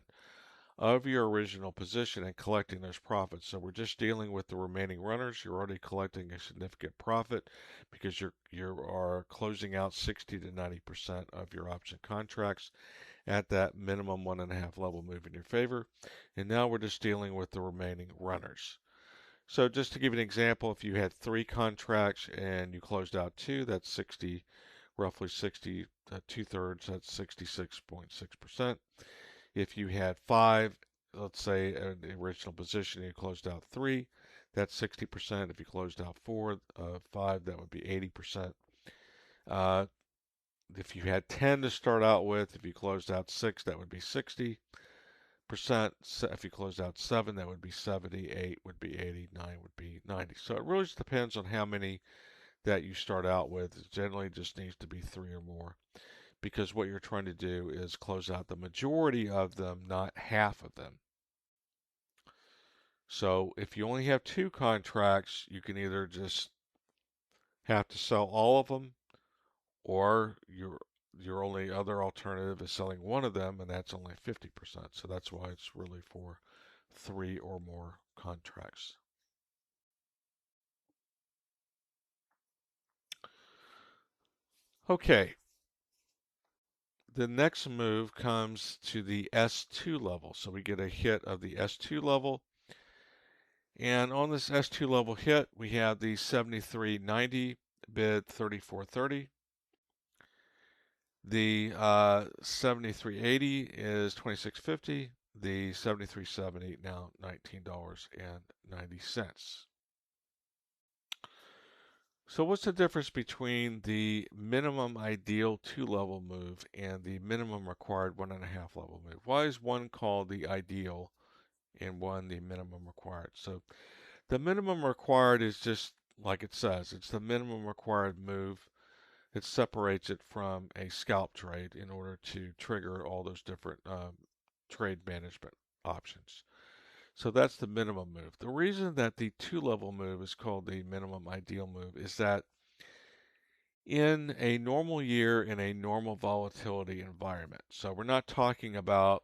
of your original position and collecting those profits. So we're just dealing with the remaining runners. You're already collecting a significant profit because you are closing out 60 to 90% of your option contracts at that minimum 1.5 level move in your favor. And now we're just dealing with the remaining runners. So just to give you an example, if you had 3 contracts and you closed out 2, that's 60, roughly 60, 2/3, that's 66.6%. If you had 5, let's say in the original position, you closed out 3, that's 60%. If you closed out 5, that would be 80%. Uh, if you had 10 to start out with, if you closed out 6, that would be 60%. If you closed out 7, that would be 70, 8 would be 80, 9 would be 90. So it really just depends on how many that you start out with. It generally just needs to be 3 or more, because what you're trying to do is close out the majority of them, not half of them. So if you only have 2 contracts, you can either just have to sell all of them, or your only other alternative is selling one of them, and that's only 50%. So that's why it's really for 3 or more contracts. Okay, the next move comes to the S2 level. So we get a hit of the S2 level. And on this S2 level hit, we have the 73.90 bid 34.30. The 73.80 is 26.50. The 73.70 now $19.90. So what's the difference between the minimum ideal 2-level move and the minimum required 1.5 level move? Why is one called the ideal and one the minimum required? So the minimum required is just like it says, it's the minimum required move. It separates it from a scalp trade in order to trigger all those different trade management options. So that's the minimum move. The reason that the 2-level move is called the minimum ideal move is that in a normal year, in a normal volatility environment, so we're not talking about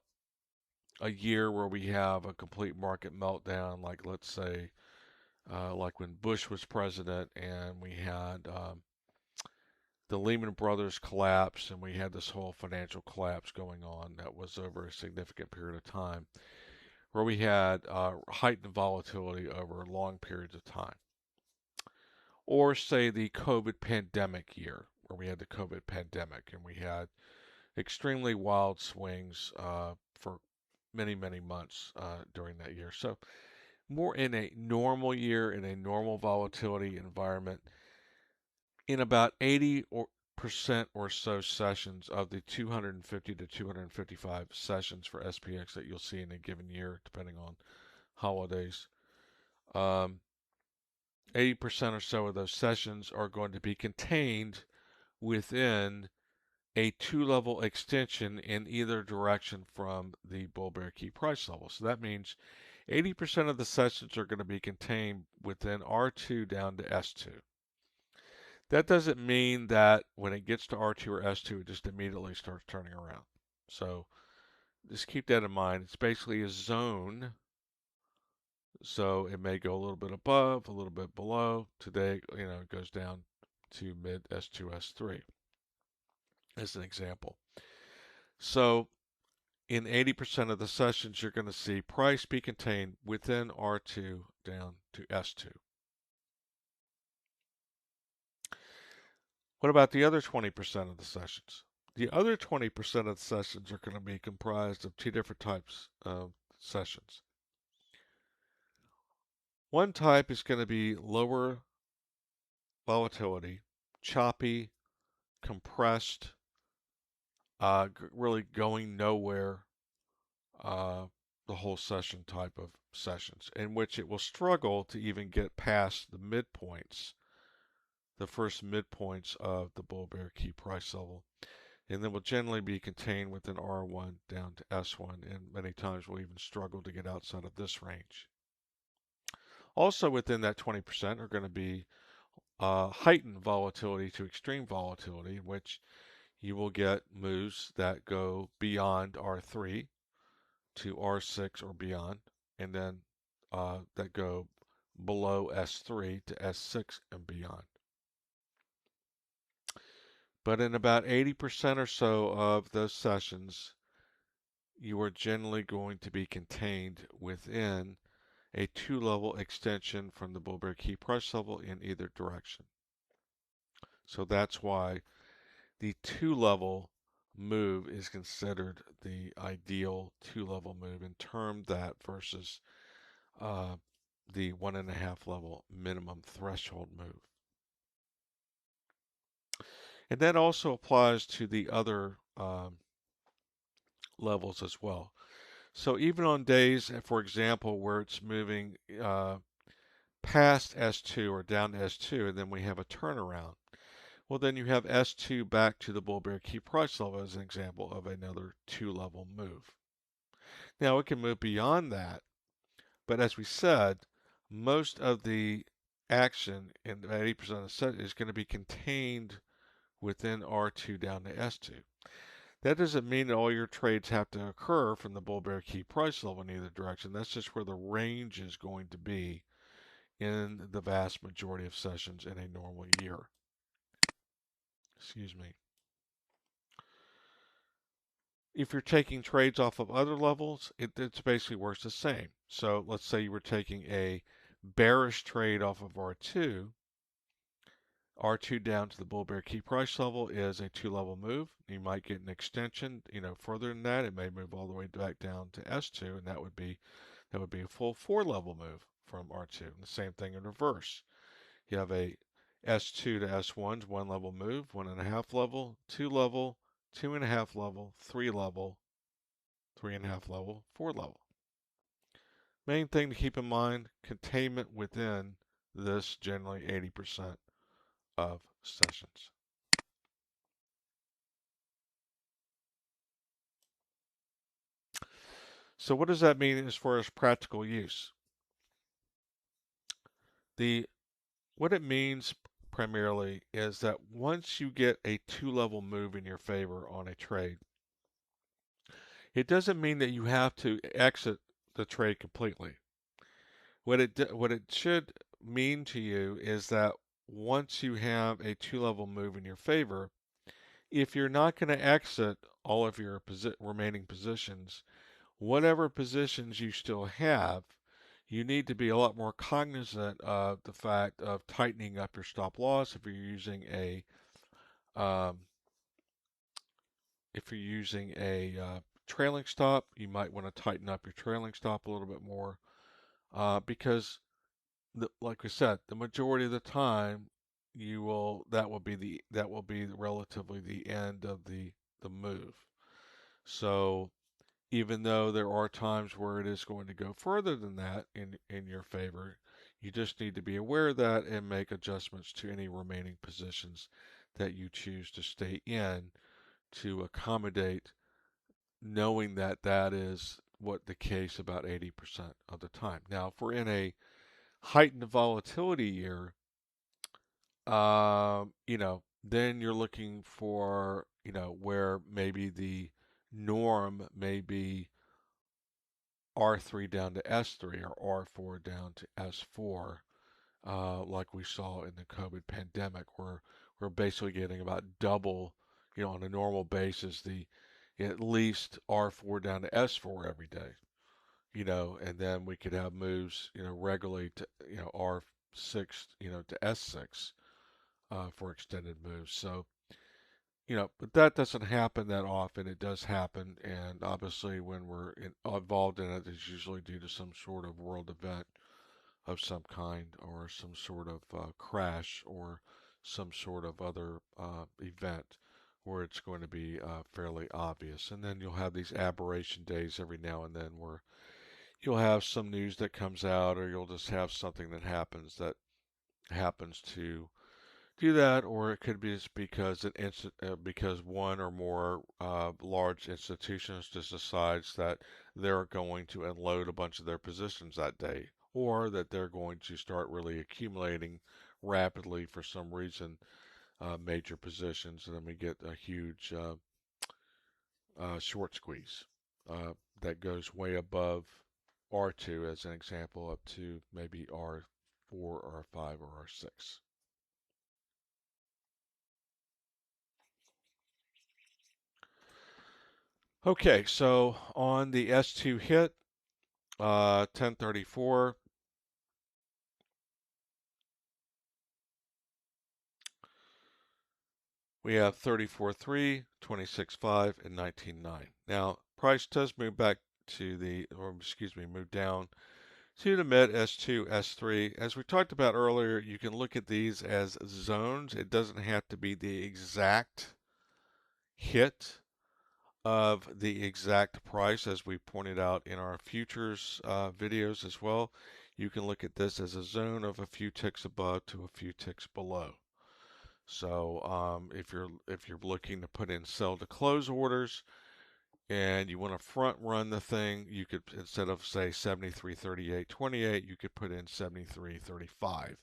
a year where we have a complete market meltdown, like let's say, like when Bush was president and we had the Lehman Brothers collapse and we had this whole financial collapse going on that was over a significant period of time, where we had heightened volatility over long periods of time. Or say the COVID pandemic year, where we had the COVID pandemic and we had extremely wild swings for many, many months during that year. So more in a normal year, in a normal volatility environment, in about 80% or so sessions of the 250 to 255 sessions for SPX that you'll see in a given year, depending on holidays, 80% or so of those sessions are going to be contained within a 2-level extension in either direction from the bull bear key price level. So that means 80% of the sessions are going to be contained within R2 down to S2. That doesn't mean that when it gets to R2 or S2, it just immediately starts turning around. So just keep that in mind. It's basically a zone. So it may go a little bit above, a little bit below. Today, it goes down to mid S2, S3 as an example. So in 80% of the sessions, you're going to see price be contained within R2 down to S2. What about the other 20% of the sessions? The other 20% of the sessions are going to be comprised of 2 different types of sessions. One type is going to be lower volatility, choppy, compressed, really going nowhere, the whole session type of sessions, in which it will struggle to even get past the midpoints, the first midpoints of the bull bear key price level, and then will generally be contained within R1 down to S1, and many times will even struggle to get outside of this range. Also within that 20% are going to be heightened volatility to extreme volatility, in which you will get moves that go beyond R3 to R6 or beyond, and then that go below S3 to S6 and beyond. But in about 80% or so of those sessions, you are generally going to be contained within a 2-level extension from the bull bear key price level in either direction. So that's why the 2-level move is considered the ideal 2-level move and termed that versus the 1.5 level minimum threshold move. And that also applies to the other levels as well. So even on days, for example, where it's moving past S2 or down to S2, and then we have a turnaround, well, then you have S2 back to the bull bear key price level as an example of another 2-level move. Now, it can move beyond that, but as we said, most of the action in 80% of the set is going to be contained within R2 down to S2. That doesn't mean that all your trades have to occur from the bull bear key price level in either direction. That's just where the range is going to be in the vast majority of sessions in a normal year. Excuse me. If you're taking trades off of other levels, it basically works the same. So let's say you were taking a bearish trade off of R2. R2 down to the bull bear key price level is a 2-level move. You might get an extension, further than that. It may move all the way back down to S2, and that would be a full 4-level move from R2. And the same thing in reverse. You have a S2 to S1's 1-level move, 1.5 level, 2-level, 2.5 level, 3-level, 3.5 level, 4-level. Main thing to keep in mind, containment within this generally 80% of sessions. So what does that mean as far as practical use? What it means primarily is that once you get a 2-level move in your favor on a trade, it doesn't mean that you have to exit the trade completely. What it should mean to you is that once you have a 2-level move in your favor, if you're not going to exit all of your remaining positions, whatever positions you still have, you need to be a lot more cognizant of the fact of tightening up your stop loss. Um, if you're using a trailing stop, you might want to tighten up your trailing stop a little bit more because, like we said, the majority of the time that will be relatively the end of the move. So even though there are times where it is going to go further than that in your favor, you just need to be aware of that and make adjustments to any remaining positions that you choose to stay in to accommodate, knowing that that is what the case about 80% of the time. Now, if we're in a heightened volatility year, then you're looking for, where maybe the norm may be R3 down to S3 or R4 down to S4, like we saw in the COVID pandemic, where we're basically getting about double, on a normal basis, the at least R4 down to S4 every day, and then we could have moves, regularly to, R6, to S6 for extended moves. So, but that doesn't happen that often. It does happen, and obviously when we're involved in it, it's usually due to some sort of world event of some kind, or some sort of crash, or some sort of other event where it's going to be fairly obvious. And then you'll have these aberration days every now and then where you'll have some news that comes out, or you'll just have something that happens to do that, or it could be just because one or more large institutions just decides that they're going to unload a bunch of their positions that day, or that they're going to start really accumulating rapidly for some reason, major positions, and then we get a huge short squeeze. that goes way above R2 as an example, up to maybe R4 or R5 or R6. Okay, so on the S2 hit, 1034, we have 34.3, 26.5, and 19.9. Now, price does move back to the, or excuse me, move down to the mid S2, S3. As we talked about earlier, you can look at these as zones. It doesn't have to be the exact hit of the exact price, as we pointed out in our futures videos as well. You can look at this as a zone of a few ticks above to a few ticks below. So if you're looking to put in sell to close orders and you want to front run the thing, you could, instead of say 73.38.28, you could put in 73.35.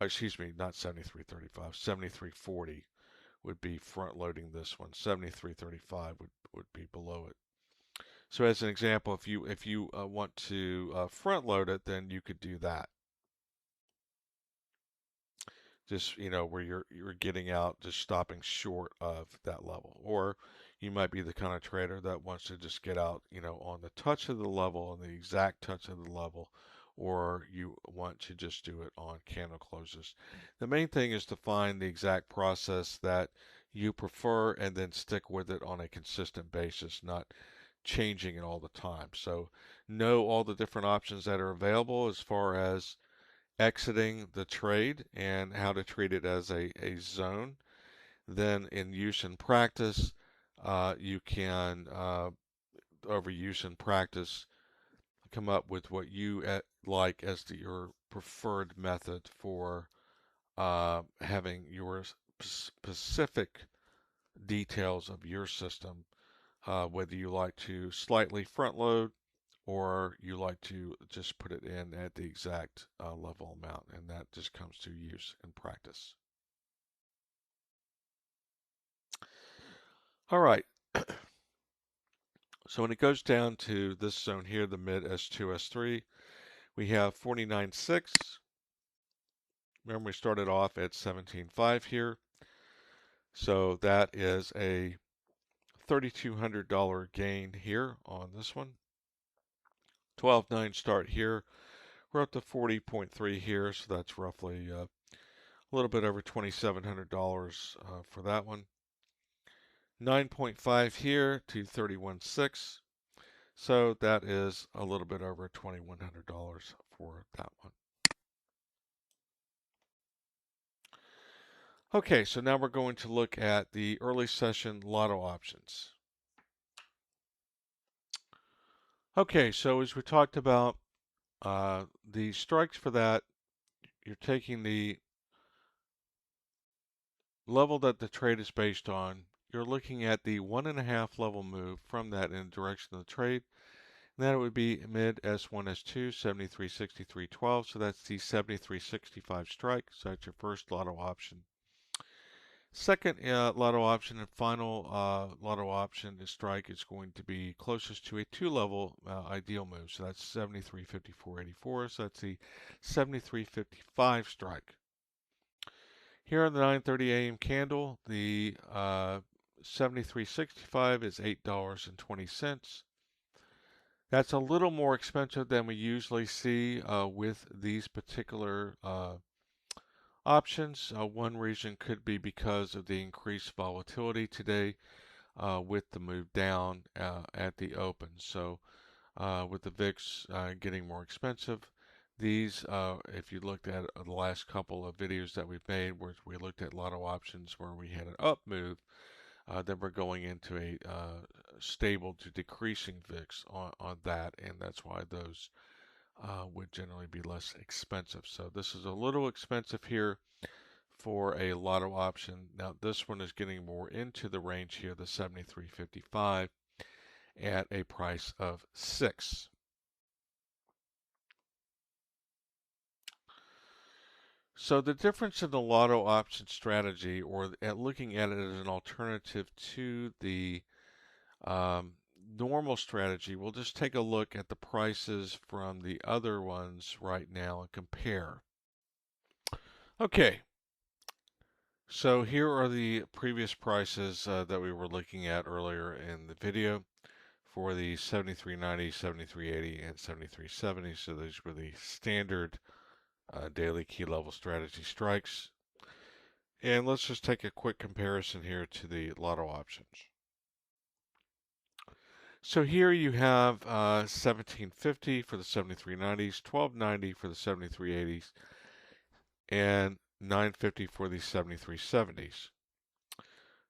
Excuse me, not 73.35, 73.40 would be front loading this one. 73.35 would be below it. So as an example, if you want to front load it, then you could do that. Just, where you're getting out, just stopping short of that level. Or you might be the kind of trader that wants to just get out, on the touch of the level, on the exact touch of the level, or you want to just do it on candle closes. The main thing is to find the exact process that you prefer and then stick with it on a consistent basis, not changing it all the time. So know all the different options that are available as far as exiting the trade and how to treat it as a zone. Then in use and practice, you can, over use and practice, come up with what you like as your preferred method for having your specific details of your system, whether you like to slightly front load or you like to just put it in at the exact level amount, and that just comes to use and practice. All right, so when it goes down to this zone here, the mid S2, S3, we have 49.6. Remember, we started off at 17.5 here, so that is a $3,200 gain here on this one. 12.9 start here. We're up to 40.3 here, so that's roughly a little bit over $2,700 for that one. 9.5 here to 31.6. So that is a little bit over $2,100 for that one. Okay, so now we're going to look at the early session lotto options. Okay, so as we talked about, the strikes for that, you're taking the level that the trade is based on. You're looking at the 1.5 level move from that in the direction of the trade. And that would be mid S1, S2, 73.63.12. So that's the 73.65 strike. So that's your first lotto option. Second lotto option and final lotto option strike is going to be closest to a 2-level ideal move. So that's 73.54.84. So that's the 73.55 strike. Here on the 9:30 a.m. candle, the 73.65 is $8.20. That's a little more expensive than we usually see with these particular options. One reason could be because of the increased volatility today with the move down at the open. So with the VIX getting more expensive, these, if you looked at the last couple of videos that we've made where we looked at lotto options where we had an up move, then we're going into a stable to decreasing VIX on that, and that's why those would generally be less expensive. So this is a little expensive here for a lotto option. Now this one is getting more into the range here, the 73.55 at a price of 6. So the difference in the lotto option strategy, or at looking at it as an alternative to the normal strategy, we'll just take a look at the prices from the other ones right now and compare. Okay, so here are the previous prices that we were looking at earlier in the video for the 73.90, 73.80, and 73.70. So these were the standard daily key level strategy strikes. And let's just take a quick comparison here to the lotto options. So here you have 1750 for the 73.90s, 1290 for the 73.80s, and 950 for the 73.70s.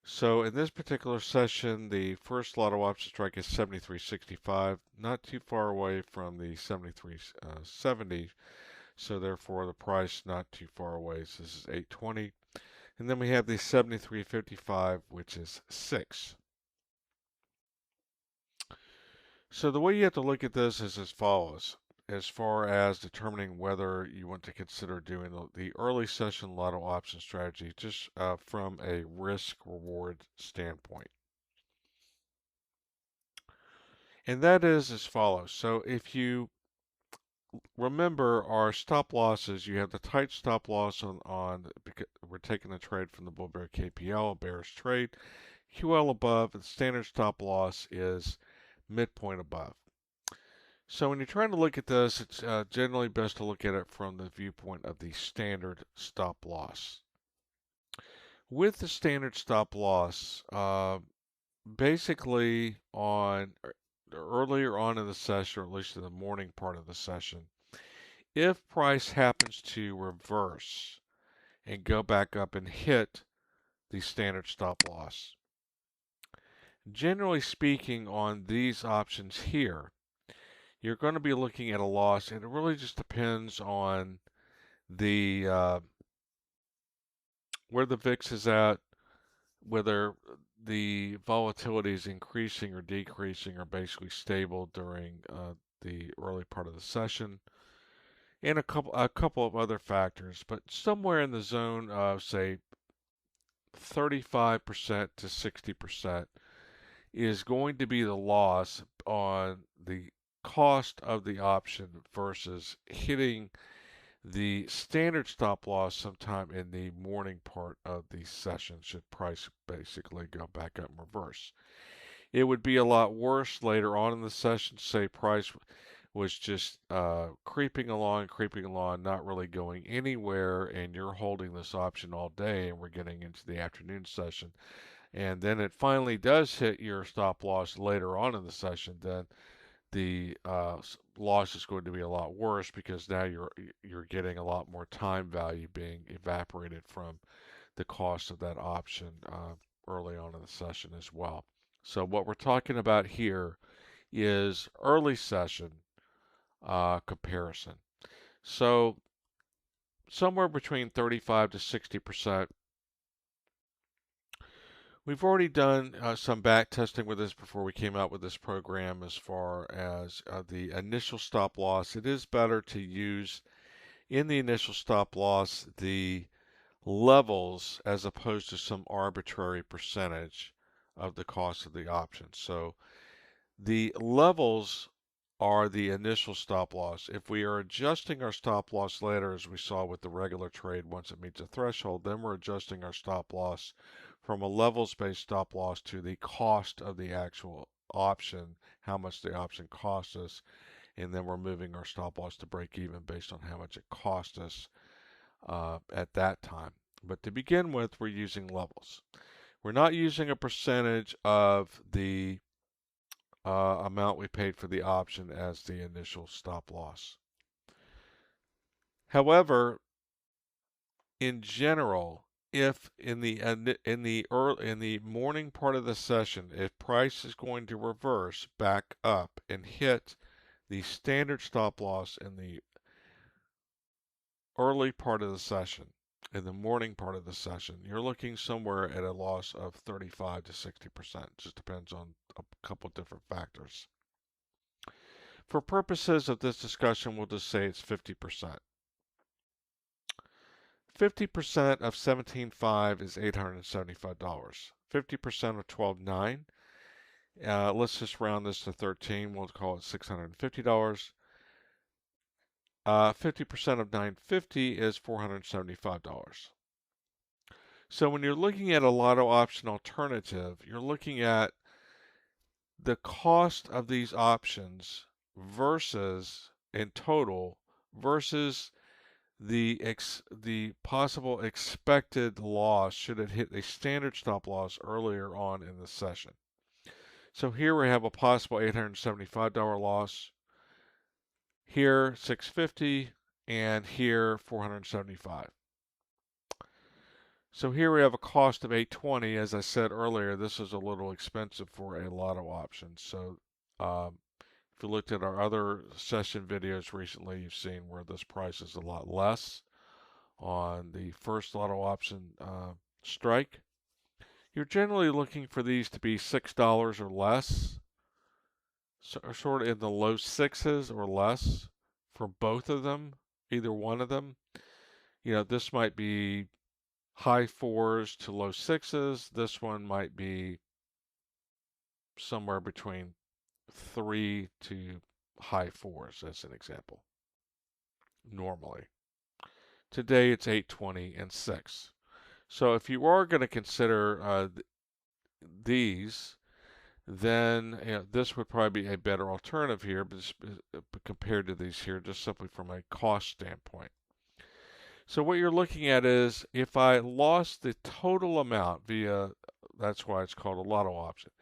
So in this particular session, the first lotto option strike is 73.65, not too far away from the 73.70, so therefore the price not too far away. So this is 820. And then we have the 73.55, which is 6. So the way you have to look at this is as follows, as far as determining whether you want to consider doing the early session lotto option strategy, just from a risk-reward standpoint. And that is as follows. So if you remember our stop losses, you have the tight stop loss because we're taking a trade from the bull bear KPL, a bearish trade. QL above, and the standard stop loss is midpoint above. So when you're trying to look at this, it's generally best to look at it from the viewpoint of the standard stop loss. With the standard stop loss, basically earlier on in the session, or at least in the morning part of the session, if price happens to reverse and go back up and hit the standard stop loss, generally speaking on these options here, you're going to be looking at a loss, and it really just depends on the where the VIX is at, whether the volatility is increasing or decreasing or basically stable during the early part of the session, and a couple of other factors, but somewhere in the zone of say 35% to 60% is going to be the loss on the cost of the option versus hitting the standard stop loss sometime in the morning part of the session should price basically go back up and reverse. It would be a lot worse later on in the session, say price was just creeping along, not really going anywhere, and you're holding this option all day, and we're getting into the afternoon session, and then it finally does hit your stop loss later on in the session, then the loss is going to be a lot worse because now you're getting a lot more time value being evaporated from the cost of that option early on in the session as well. So what we're talking about here is early session comparison. So somewhere between 35 to 60%. We've already done some back testing with this before we came out with this program as far as the initial stop loss. It is better to use in the initial stop loss the levels as opposed to some arbitrary percentage of the cost of the option. So the levels are the initial stop loss. If we are adjusting our stop loss later, as we saw with the regular trade, once it meets a threshold, then we're adjusting our stop loss from a levels-based stop loss to the cost of the actual option, how much the option costs us, and then we're moving our stop loss to break even based on how much it cost us at that time. But to begin with, we're using levels. We're not using a percentage of the amount we paid for the option as the initial stop loss. However, in general, if in the morning part of the session, if price is going to reverse back up and hit the standard stop loss in the early part of the session, in the morning part of the session, you're looking somewhere at a loss of 35 to 60%. Just depends on a couple different factors. For purposes of this discussion, we'll just say it's 50%. 50% of $17.5 is $875. 50% of $12.9 Let's just round this to 13. We'll call it $650. 50% of 950 is $475. So when you're looking at a lotto option alternative, you're looking at the cost of these options versus in total versus the possible expected loss should it hit a standard stop loss earlier on in the session. So here we have a possible $875 loss, here 650, and here 475. So here we have a cost of 820. As I said earlier, this is a little expensive for a lotto option. So if you looked at our other session videos recently, you've seen where this price is a lot less on the first lotto option strike. You're generally looking for these to be $6 or less, so, sort of in the low sixes or less for both of them, either one of them. You know, this might be high fours to low sixes. This one might be somewhere between 3 to high fours, as an example, normally. Today it's 820 and 6. So if you are going to consider these, then this would probably be a better alternative here, but compared to these here, just simply from a cost standpoint. So what you're looking at is if I lost the total amount via, that's why it's called a lotto option.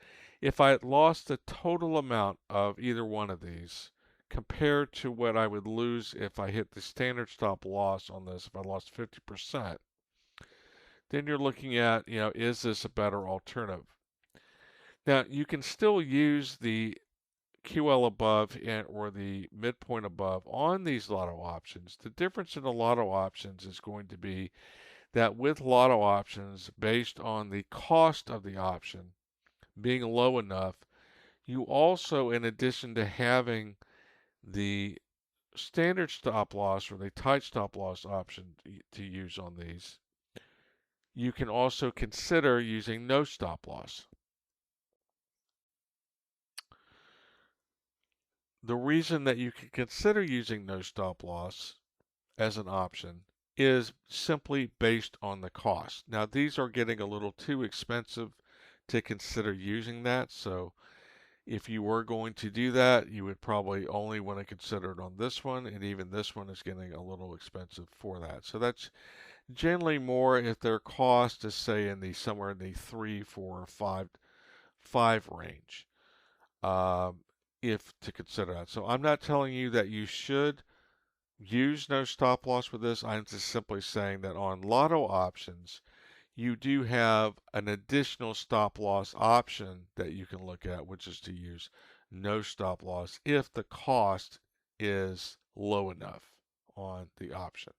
If I lost the total amount of either one of these compared to what I would lose if I hit the standard stop loss on this, if I lost 50%, then you're looking at, is this a better alternative? Now, you can still use the QL above or the midpoint above on these lotto options. The difference in the lotto options is going to be that with lotto options, based on the cost of the option being low enough, you also, in addition to having the standard stop loss or the tight stop loss option to use on these, you can also consider using no stop loss. The reason that you can consider using no stop loss as an option is simply based on the cost. Now, these are getting a little too expensive to consider using that, so if you were going to do that, you would probably only want to consider it on this one, and even this one is getting a little expensive for that. So that's generally more if their cost is, say, somewhere in the 3, 4, 5 range, if to consider that. So I'm not telling you that you should use no stop loss with this. I'm just simply saying that on lotto options, you do have an additional stop loss option that you can look at, which is to use no stop loss if the cost is low enough on the option.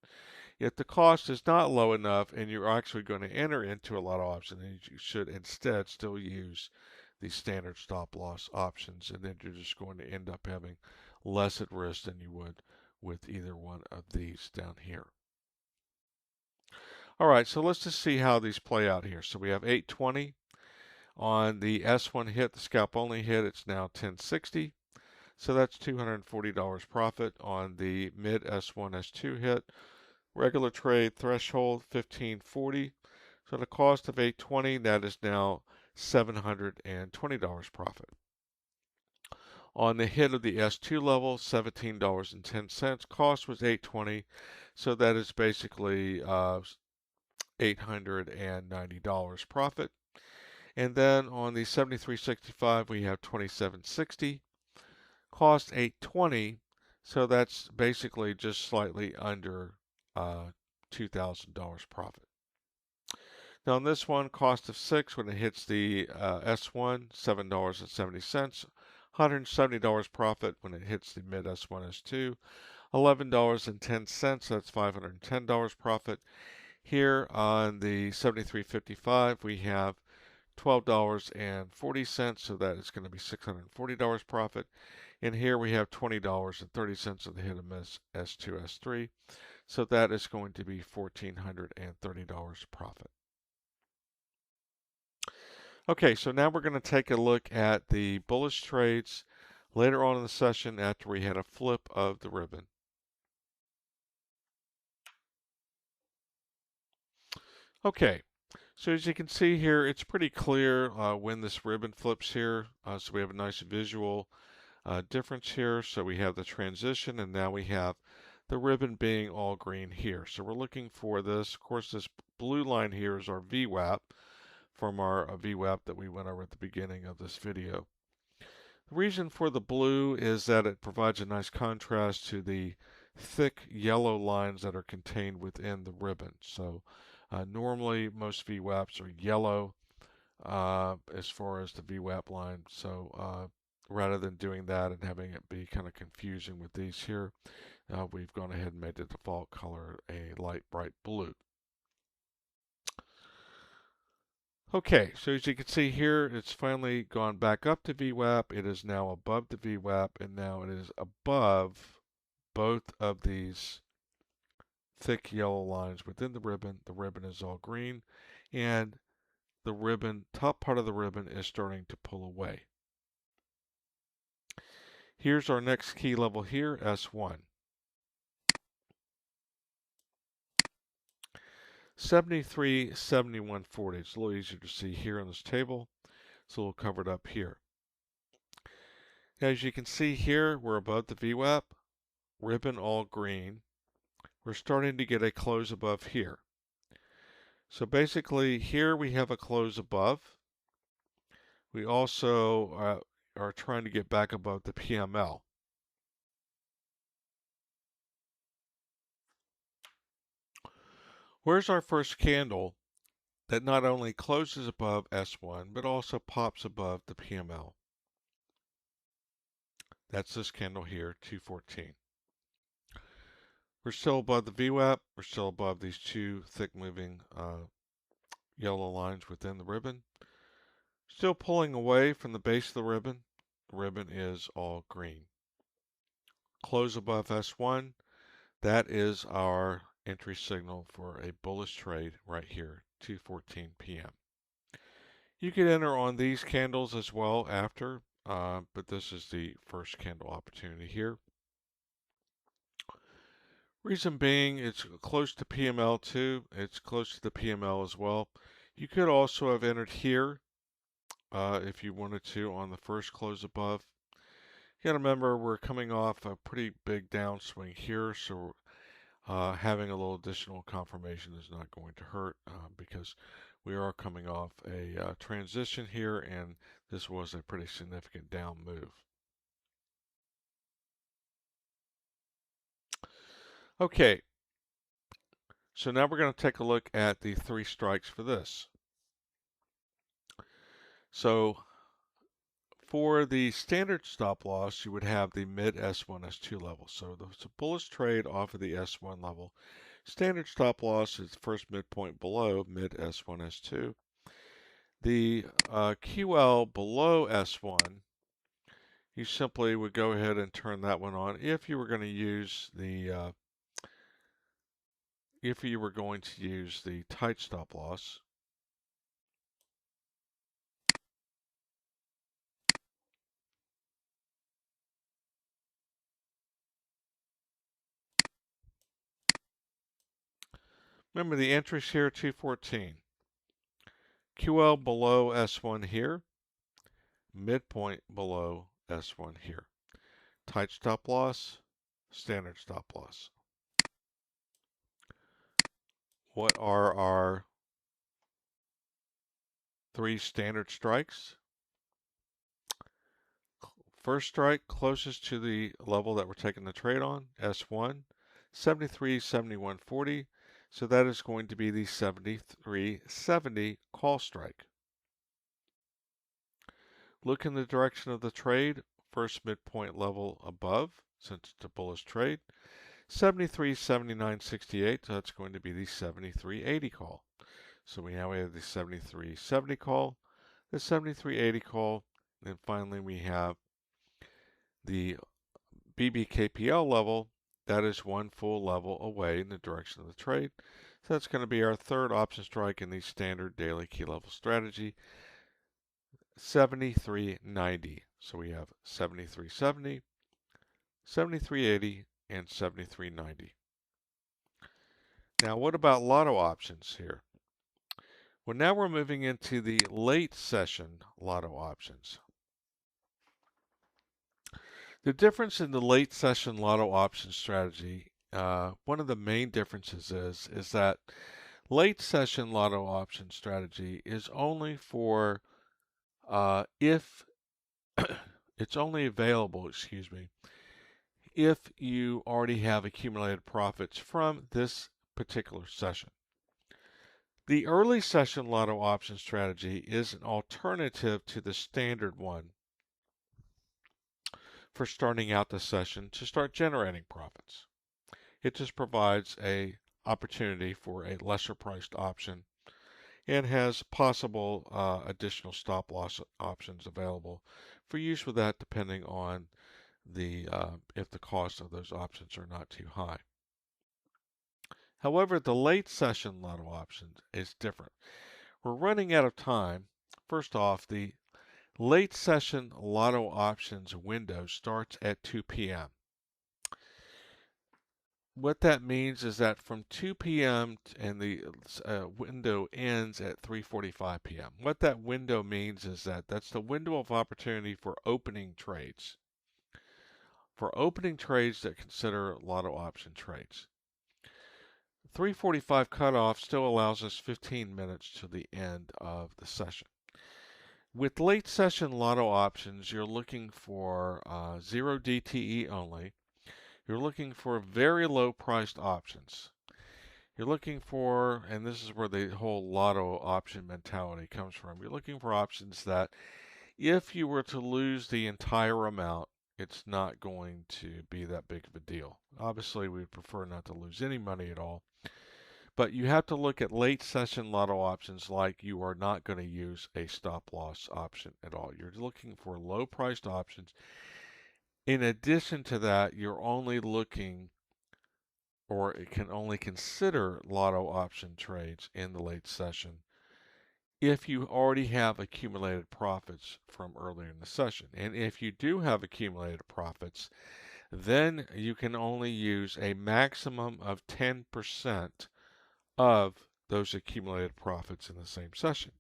If the cost is not low enough and you're actually going to enter into a lotto option, then you should instead still use the standard stop loss options, and then you're just going to end up having less at risk than you would with either one of these down here. All right, so let's just see how these play out here. So we have 820 on the S1 hit, the scalp only hit, it's now 1060. So that's $240 profit on the mid S1, S2 hit. Regular trade threshold 1540. So the cost of 820, that is now $720 profit. On the hit of the S2 level, $17.10. Cost was $820, so that is basically $890 profit. And then on the 7365, we have 2760. Cost $820, so that's basically just slightly under $2,000 profit. Now on this one, cost of 6 when it hits the S1, $7.70. $170 profit when it hits the mid S1, S2. $11.10, that's $510 profit. Here on the 7355, we have $12.40, so that is going to be $640 profit. And here we have $20.30 of the hit of miss S2, S3, so that is going to be $1,430 profit. Okay, so now we're going to take a look at the bullish trades later on in the session after we had a flip of the ribbon. Okay, so as you can see here, it's pretty clear when this ribbon flips here. So we have a nice visual difference here. So we have the transition, and now we have the ribbon being all green here. So we're looking for this. Of course, this blue line here is our VWAP from our VWAP that we went over at the beginning of this video. The reason for the blue is that it provides a nice contrast to the thick yellow lines that are contained within the ribbon. So normally most VWAPs are yellow as far as the VWAP line. So rather than doing that and having it be kind of confusing with these here, we've gone ahead and made the default color a light bright blue. Okay, so as you can see here, it's finally gone back up to VWAP. It is now above the VWAP, and now it is above both of these thick yellow lines within the ribbon. The ribbon is all green, and the ribbon, top part of the ribbon, is starting to pull away. Here's our next key level here, S1. 73, 71, 40. It's a little easier to see here on this table. It's a little covered up here. As you can see here, we're above the VWAP, ribbon all green. We're starting to get a close above here. So basically here we have a close above. We also are trying to get back above the PML. Where's our first candle that not only closes above S1, but also pops above the PML? That's this candle here, 214. We're still above the VWAP. We're still above these two thick moving yellow lines within the ribbon. Still pulling away from the base of the ribbon. The ribbon is all green. Close above S1. That is our entry signal for a bullish trade right here, 2:14 p.m. You can enter on these candles as well after, but this is the first candle opportunity here. Reason being, it's close to PML too. It's close to the PML as well. You could also have entered here if you wanted to on the first close above. You got to remember we're coming off a pretty big downswing here, so having a little additional confirmation is not going to hurt because we are coming off a transition here, and this was a pretty significant down move. Okay, so now we're going to take a look at the three strikes for this. So for the standard stop loss, you would have the mid S1, S2 level. So it's a bullish trade off of the S1 level. Standard stop loss is the first midpoint below mid S1, S2. The QL below S1, you simply would go ahead and turn that one on if you were going to use the tight stop loss. Remember the entries here, 214. QL below S1 here, midpoint below S1 here. Tight stop loss, standard stop loss. What are our three standard strikes? First strike closest to the level that we're taking the trade on, S1, 73, 71, 40. So that is going to be the 73.70 call strike. Look in the direction of the trade, first midpoint level above, since it's a bullish trade, 73, 79, 68. So that's going to be the 73.80 call. So we now have the 73.70 call, the 73.80 call, and finally we have the BBKPL level. That is one full level away in the direction of the trade. So that's going to be our third option strike in the standard daily key level strategy. 73.90. So we have 73.70, 73.80, and 73.90. Now, what about lotto options here? Well, now we're moving into the late session lotto options. The difference in the late session lotto option strategy, one of the main differences is that late session lotto option strategy is only for if it's only available, excuse me, if you already have accumulated profits from this particular session. The early session lotto option strategy is an alternative to the standard one for starting out the session to start generating profits. It just provides a opportunity for a lesser priced option and has possible additional stop loss options available for use with that, depending on the if the cost of those options are not too high. However, the late session lotto option is different. We're running out of time. First off, the late session lotto options window starts at 2 p.m. What that means is that from 2 p.m. and the window ends at 3:45 p.m. What that window means is that that's the window of opportunity for opening trades. For opening trades that consider lotto option trades. 3:45 cutoff still allows us 15 minutes to the end of the session. With late session lotto options, you're looking for 0DTE only. You're looking for very low priced options. You're looking for, and this is where the whole lotto option mentality comes from, you're looking for options that if you were to lose the entire amount, it's not going to be that big of a deal. Obviously, we'd prefer not to lose any money at all. But you have to look at late session lotto options like you are not going to use a stop loss option at all. You're looking for low priced options. In addition to that, you're only looking or it can only consider lotto option trades in the late session if you already have accumulated profits from earlier in the session. And if you do have accumulated profits, then you can only use a maximum of 10% of those accumulated profits in the same session.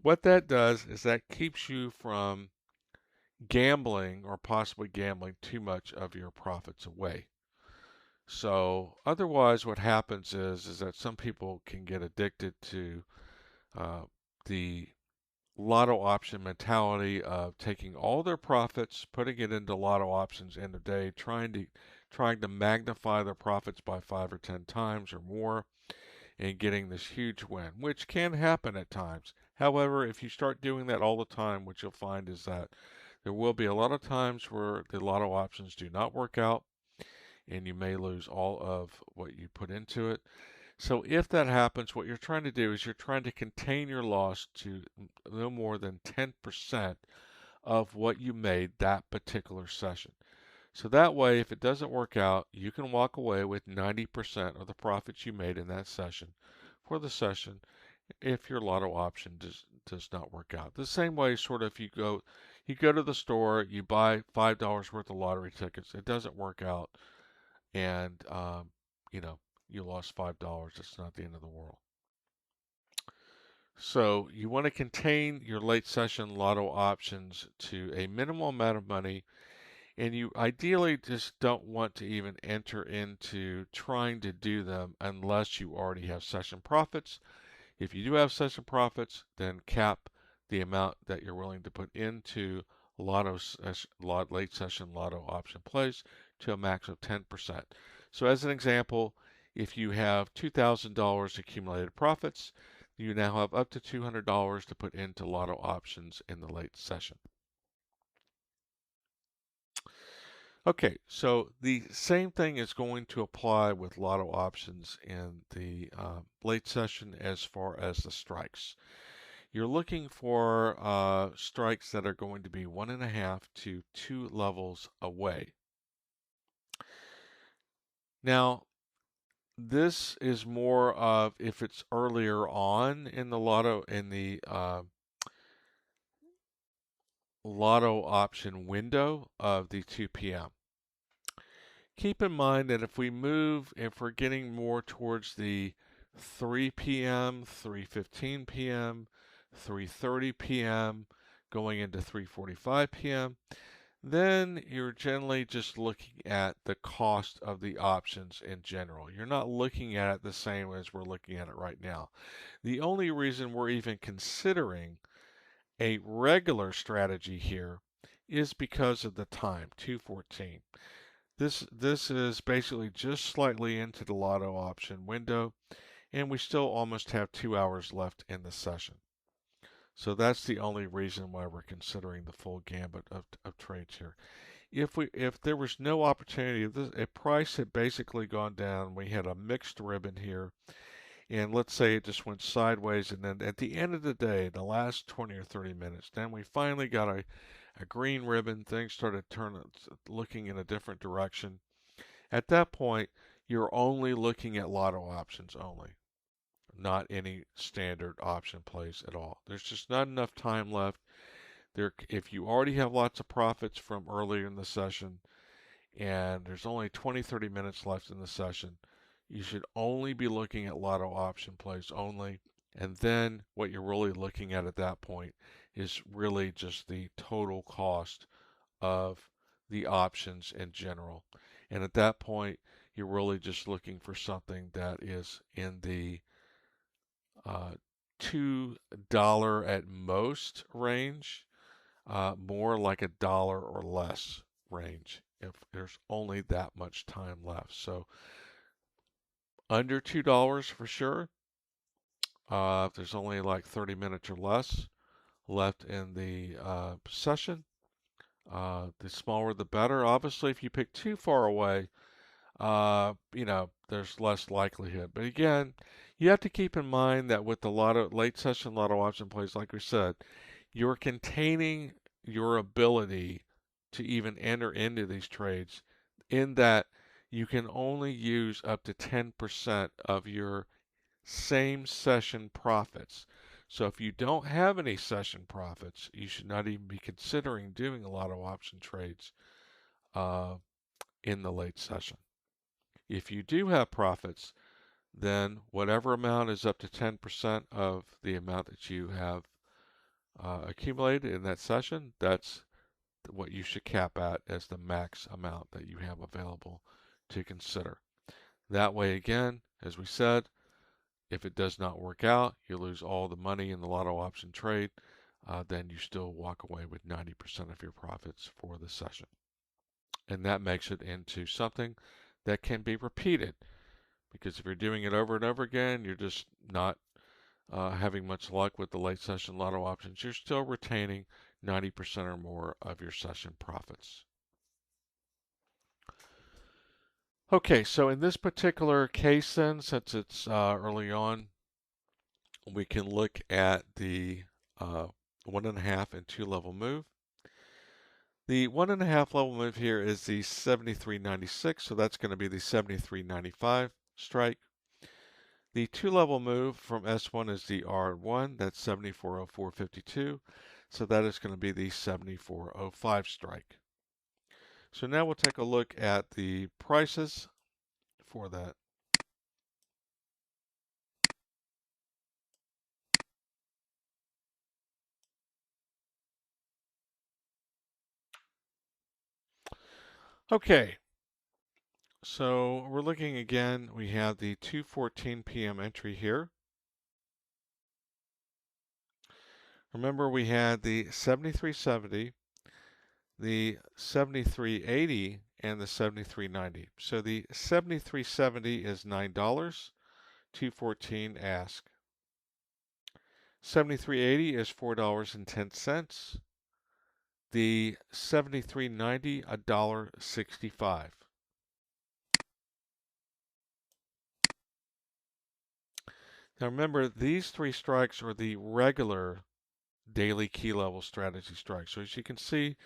What that does is that keeps you from gambling or possibly gambling too much of your profits away. So otherwise what happens is that some people can get addicted to the lotto option mentality of taking all their profits, putting it into lotto options in a day, trying to magnify their profits by 5 or 10 times or more and getting this huge win, which can happen at times. However, if you start doing that all the time, what you'll find is that there will be a lot of times where the lotto options do not work out and you may lose all of what you put into it. So if that happens, what you're trying to do is you're trying to contain your loss to no more than 10% of what you made that particular session. So that way, if it doesn't work out, you can walk away with 90% of the profits you made in that session for the session if your lotto option does not work out. The same way, sort of, if you go to the store, you buy $5 worth of lottery tickets, it doesn't work out, and you know, you lost $5. It's not the end of the world. So you want to contain your late session lotto options to a minimal amount of money, and you ideally just don't want to even enter into trying to do them unless you already have session profits. If you do have session profits, then cap the amount that you're willing to put into late session lotto option plays to a max of 10%. So as an example, if you have $2,000 accumulated profits, you now have up to $200 to put into lotto options in the late session. Okay, so the same thing is going to apply with lotto options in the late session as far as the strikes. You're looking for strikes that are going to be 1.5 to 2 levels away. Now, this is more of if it's earlier on in the lotto, lotto option window of the 2 p.m. Keep in mind that if we're getting more towards the 3 p.m., 3:15 p.m., 3:30 p.m., going into 3:45 p.m., then you're generally just looking at the cost of the options in general. You're not looking at it the same as we're looking at it right now. The only reason we're even considering a regular strategy here is because of the time, 2:14. This is basically just slightly into the lotto option window, and we still almost have 2 hours left in the session. So that's the only reason why we're considering the full gambit of trades here. If there was no opportunity, if price had basically gone down, we had a mixed ribbon here, and let's say it just went sideways, and then at the end of the day, the last 20 or 30 minutes, then we finally got a green ribbon, things started looking in a different direction. At that point, you're only looking at lotto options only, not any standard option plays at all. There's just not enough time left. If you already have lots of profits from earlier in the session, and there's only 20, 30 minutes left in the session, you should only be looking at lotto option plays only. And then what you're really looking at that point is really just the total cost of the options in general. And at that point, you're really just looking for something that is in the $2 at most range, more like $1 or less range if there's only that much time left. So under $2 for sure. If there's only like 30 minutes or less left in the session, the smaller the better. Obviously, if you pick too far away, there's less likelihood. But again, you have to keep in mind that with the late session lotto option plays, like we said, you're containing your ability to even enter into these trades in that you can only use up to 10% of your same session profits. So if you don't have any session profits, you should not even be considering doing a lotto option trades uh, in the late session. If you do have profits, then whatever amount is up to 10% of the amount that you have accumulated in that session, that's what you should cap at as the max amount that you have available to consider. That way, again, as we said, if it does not work out, you lose all the money in the lotto option trade, then you still walk away with 90% of your profits for the session. And that makes it into something that can be repeated. Because if you're doing it over and over again, you're just not having much luck with the late session lotto options. You're still retaining 90% or more of your session profits. Okay, so in this particular case then, since it's early on, we can look at the 1.5 and 2 level move. The 1.5 level move here is the 73.96, so that's going to be the 73.95 strike. The 2 level move from S1 is the R1, that's 74.0452, so that is going to be the 74.05 strike. So now we'll take a look at the prices for that. Okay, so we're looking again, we have the 2:14 p.m. entry here. Remember we had the 73.70, the 73.80, and the 73.90. So the 73.70 is $9, 214 ask. 73.80 is $4.10. The 73.90, $1.65. Now remember, these three strikes are the regular daily key level strategy strikes. So as you can see,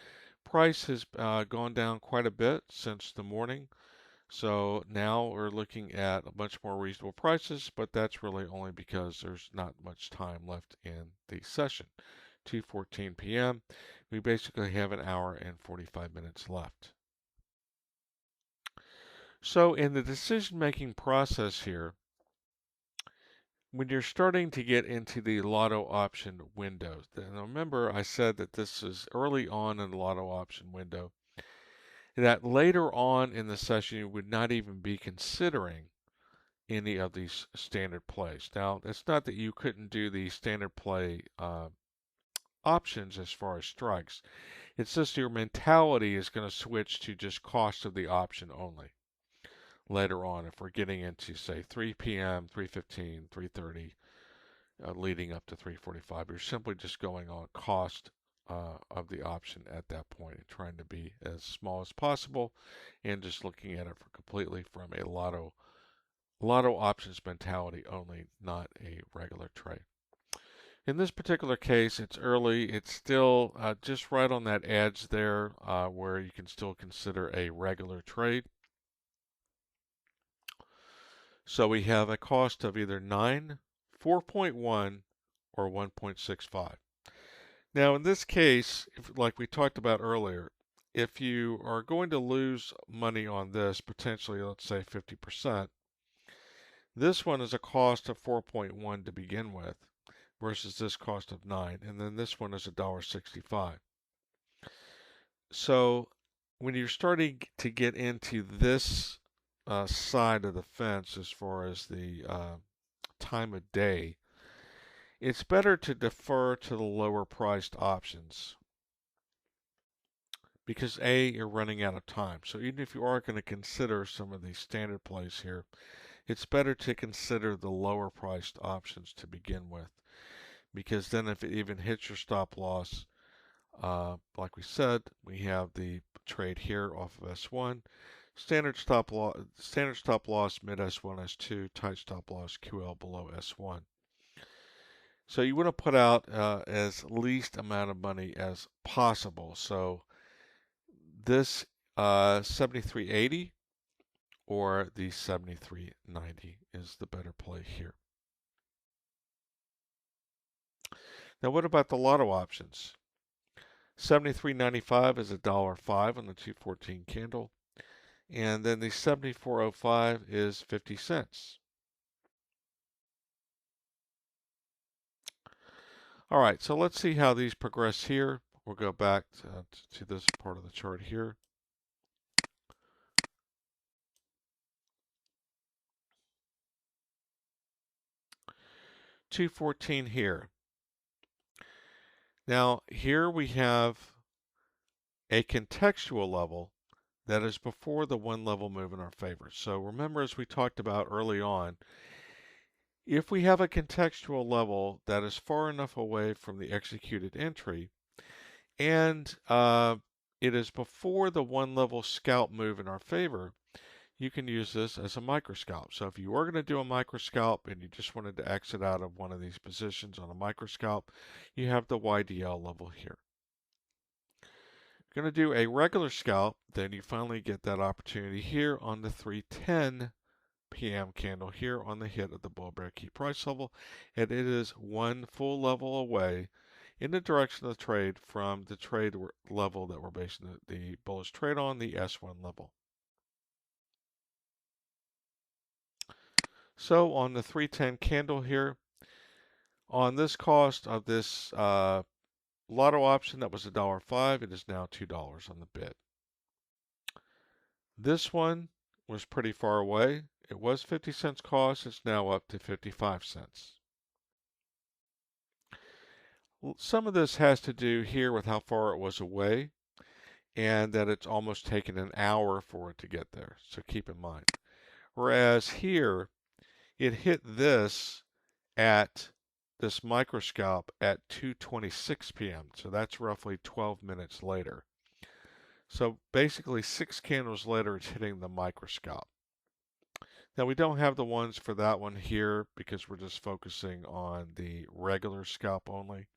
price has gone down quite a bit since the morning. So now we're looking at a much more reasonable prices, but that's really only because there's not much time left in the session. 2:14 p.m. we basically have an hour and 45 minutes left. So in the decision-making process here, when you're starting to get into the lotto option window, now remember I said that this is early on in the lotto option window, that later on in the session you would not even be considering any of these standard plays. Now, it's not that you couldn't do the standard play options as far as strikes. It's just your mentality is going to switch to just cost of the option only later on if we're getting into, say, 3 p.m., 3:15, 3:30, leading up to 3:45. You're simply just going on cost of the option at that point and trying to be as small as possible and just looking at it completely from a lotto options mentality only, not a regular trade. In this particular case, it's early. It's still just right on that edge there where you can still consider a regular trade. So we have a cost of either 9, 4.1, or 1.65. Now in this case, like we talked about earlier, if you are going to lose money on this, potentially let's say 50%, this one is a cost of 4.1 to begin with versus this cost of 9, and then this one is $1.65. So when you're starting to get into this side of the fence as far as the time of day, it's better to defer to the lower priced options because A, you're running out of time. So even if you are going to consider some of these standard plays here, it's better to consider the lower priced options to begin with, because then if it even hits your stop loss, like we said, we have the trade here off of S1, standard stop loss mid S1, S2, tight stop loss QL below S1. So you want to put out as least amount of money as possible. So this 73.80 or the 73.90 is the better play here. Now what about the lotto options? 73.95 is $1.05 on the 214 candle. And then the 74.05 is 50 cents. All right, so let's see how these progress here. We'll go back to this part of the chart here. $2.14 here. Now here we have a contextual level that is before the one level move in our favor. So remember, as we talked about early on, if we have a contextual level that is far enough away from the executed entry, and it is before the one level scalp move in our favor, you can use this as a micro scalp. So if you were going to do a micro scalp and you just wanted to exit out of one of these positions on a micro scalp, you have the YDL level here. If you're going to do a regular scalp, then you finally get that opportunity here on the 3:10 p.m. candle here on the hit of the bull bear key price level, and it is one full level away in the direction of the trade from the trade level that we're basing the bullish trade on, the S1 level. So on the 3:10 candle here, on this cost of this lotto option that was $1.05, it is now $2 on the bid. This one was pretty far away. It was 50 cents cost. It's now up to 55 cents. Some of this has to do here with how far it was away and that it's almost taken an hour for it to get there. So keep in mind. Whereas here, it hit this at this microscalp at 2:26 p.m. So that's roughly 12 minutes later. So basically 6 candles later, it's hitting the microscalp. Now we don't have the ones for that one here because we're just focusing on the regular scalp only,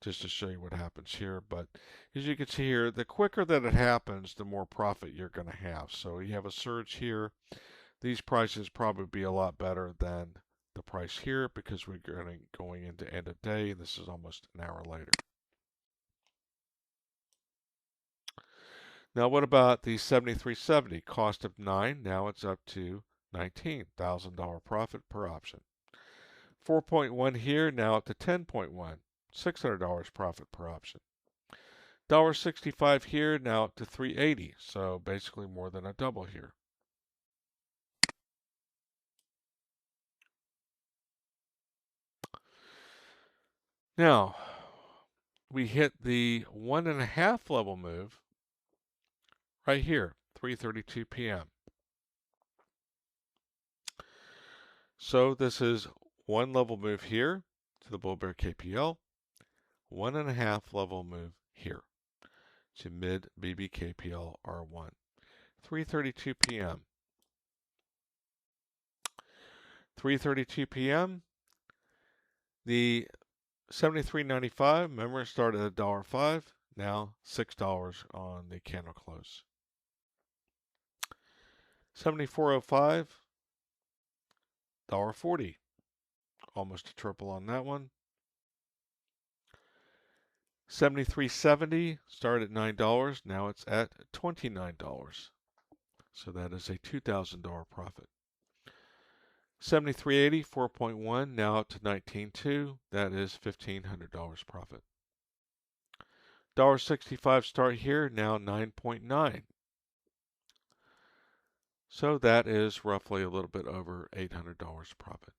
just to show you what happens here. But as you can see here, the quicker that it happens, the more profit you're going to have. So you have a surge here. These prices probably be a lot better than the price here because we're going into end of day. This is almost an hour later. Now what about the 7370? Cost of 9, now it's up to $19,000 profit per option. 4.1 here, now up to 10.1, $600 profit per option. $1.65 here, now up to $3.80, so basically more than a double here. Now, we hit the 1.5 level move right here, 3:32 p.m. So this is one level move here to the bull bear KPL, 1.5 level move here to mid BBKPL R1, 3:32 p.m. 3:32 p.m. The 73.95, remember, started at $1.05, now $6 on the candle close. 74.05, $1.40, almost a triple on that one. 73.70 started at $9, now it's at $29. So that is a $2,000 profit. 73.80, 4.1, now up to 19.2, that is $1,500 profit. $1.65 start here, now 9.9. So that is roughly a little bit over $800 profit.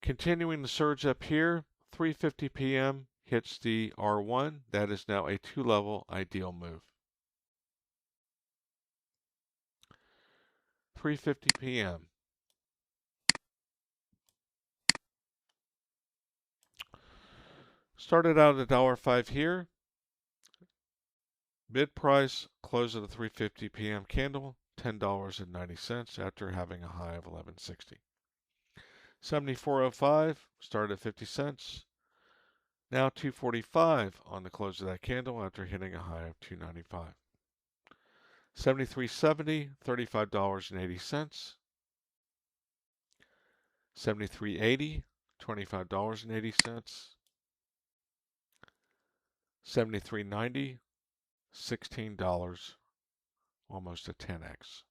Continuing the surge up here, 3:50 p.m. hits the R1. That is now a two-level ideal move. 3:50 p.m. Started out at $1.05 here. Mid price, close of the 3:50 p.m. candle, $10.90 after having a high of $11.60. 74.05 started at 50 cents. Now $2.45 on the close of that candle after hitting a high of $2.95. 73.70, $35.80. 73.80, $25.80. 73.90, $16, almost a 10x.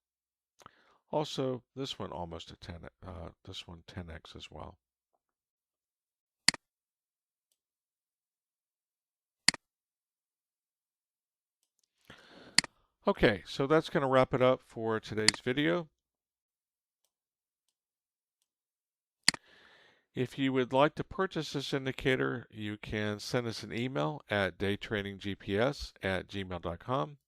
Also, this one almost a 10, this one 10x as well. Okay, so that's going to wrap it up for today's video. If you would like to purchase this indicator, you can send us an email at daytradinggps@gmail.com.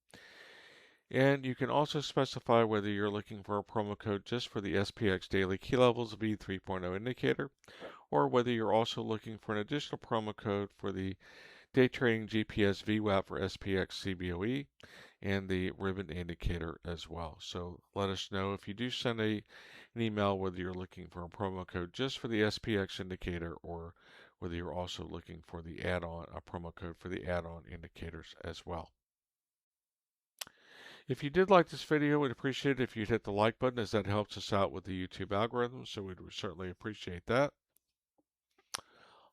And you can also specify whether you're looking for a promo code just for the SPX Daily Key Levels V3.0 indicator, or whether you're also looking for an additional promo code for the Day Trading GPS VWAP for SPX CBOE and the ribbon indicator as well. So let us know if you do send an email whether you're looking for a promo code just for the SPX indicator or whether you're also looking for the add-on, a promo code for the add-on indicators as well. If you did like this video, we'd appreciate it if you'd hit the like button, as that helps us out with the YouTube algorithm, so we'd certainly appreciate that.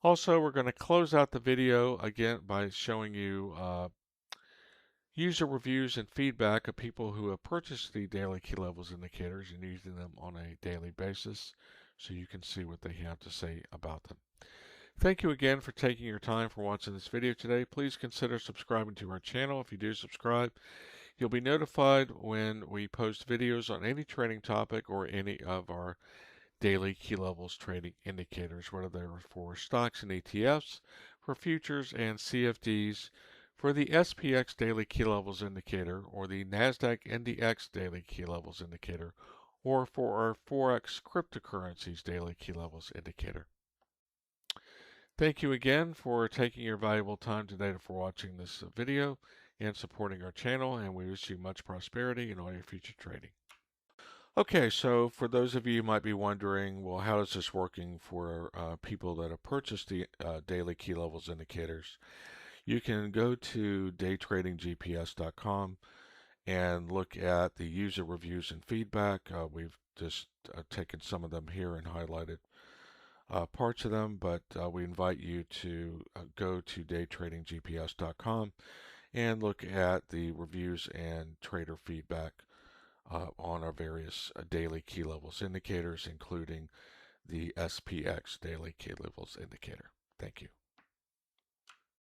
Also, we're going to close out the video again by showing you user reviews and feedback of people who have purchased the daily key levels indicators and using them on a daily basis, so you can see what they have to say about them. Thank you again for taking your time for watching this video today. Please consider subscribing to our channel. If you do subscribe, you'll be notified when we post videos on any trading topic or any of our daily key levels trading indicators, whether they're for stocks and ETFs, for futures and CFDs, for the SPX daily key levels indicator, or the NASDAQ NDX daily key levels indicator, or for our Forex cryptocurrencies daily key levels indicator. Thank you again for taking your valuable time today for watching this video and supporting our channel, and we wish you much prosperity in all your future trading. Okay, so for those of you who might be wondering, well, how is this working for people that have purchased the daily key levels indicators? You can go to daytradinggps.com and look at the user reviews and feedback. We've just taken some of them here and highlighted parts of them, but we invite you to go to daytradinggps.com and look at the reviews and trader feedback on our various daily key levels indicators, including the SPX daily key levels indicator. Thank you.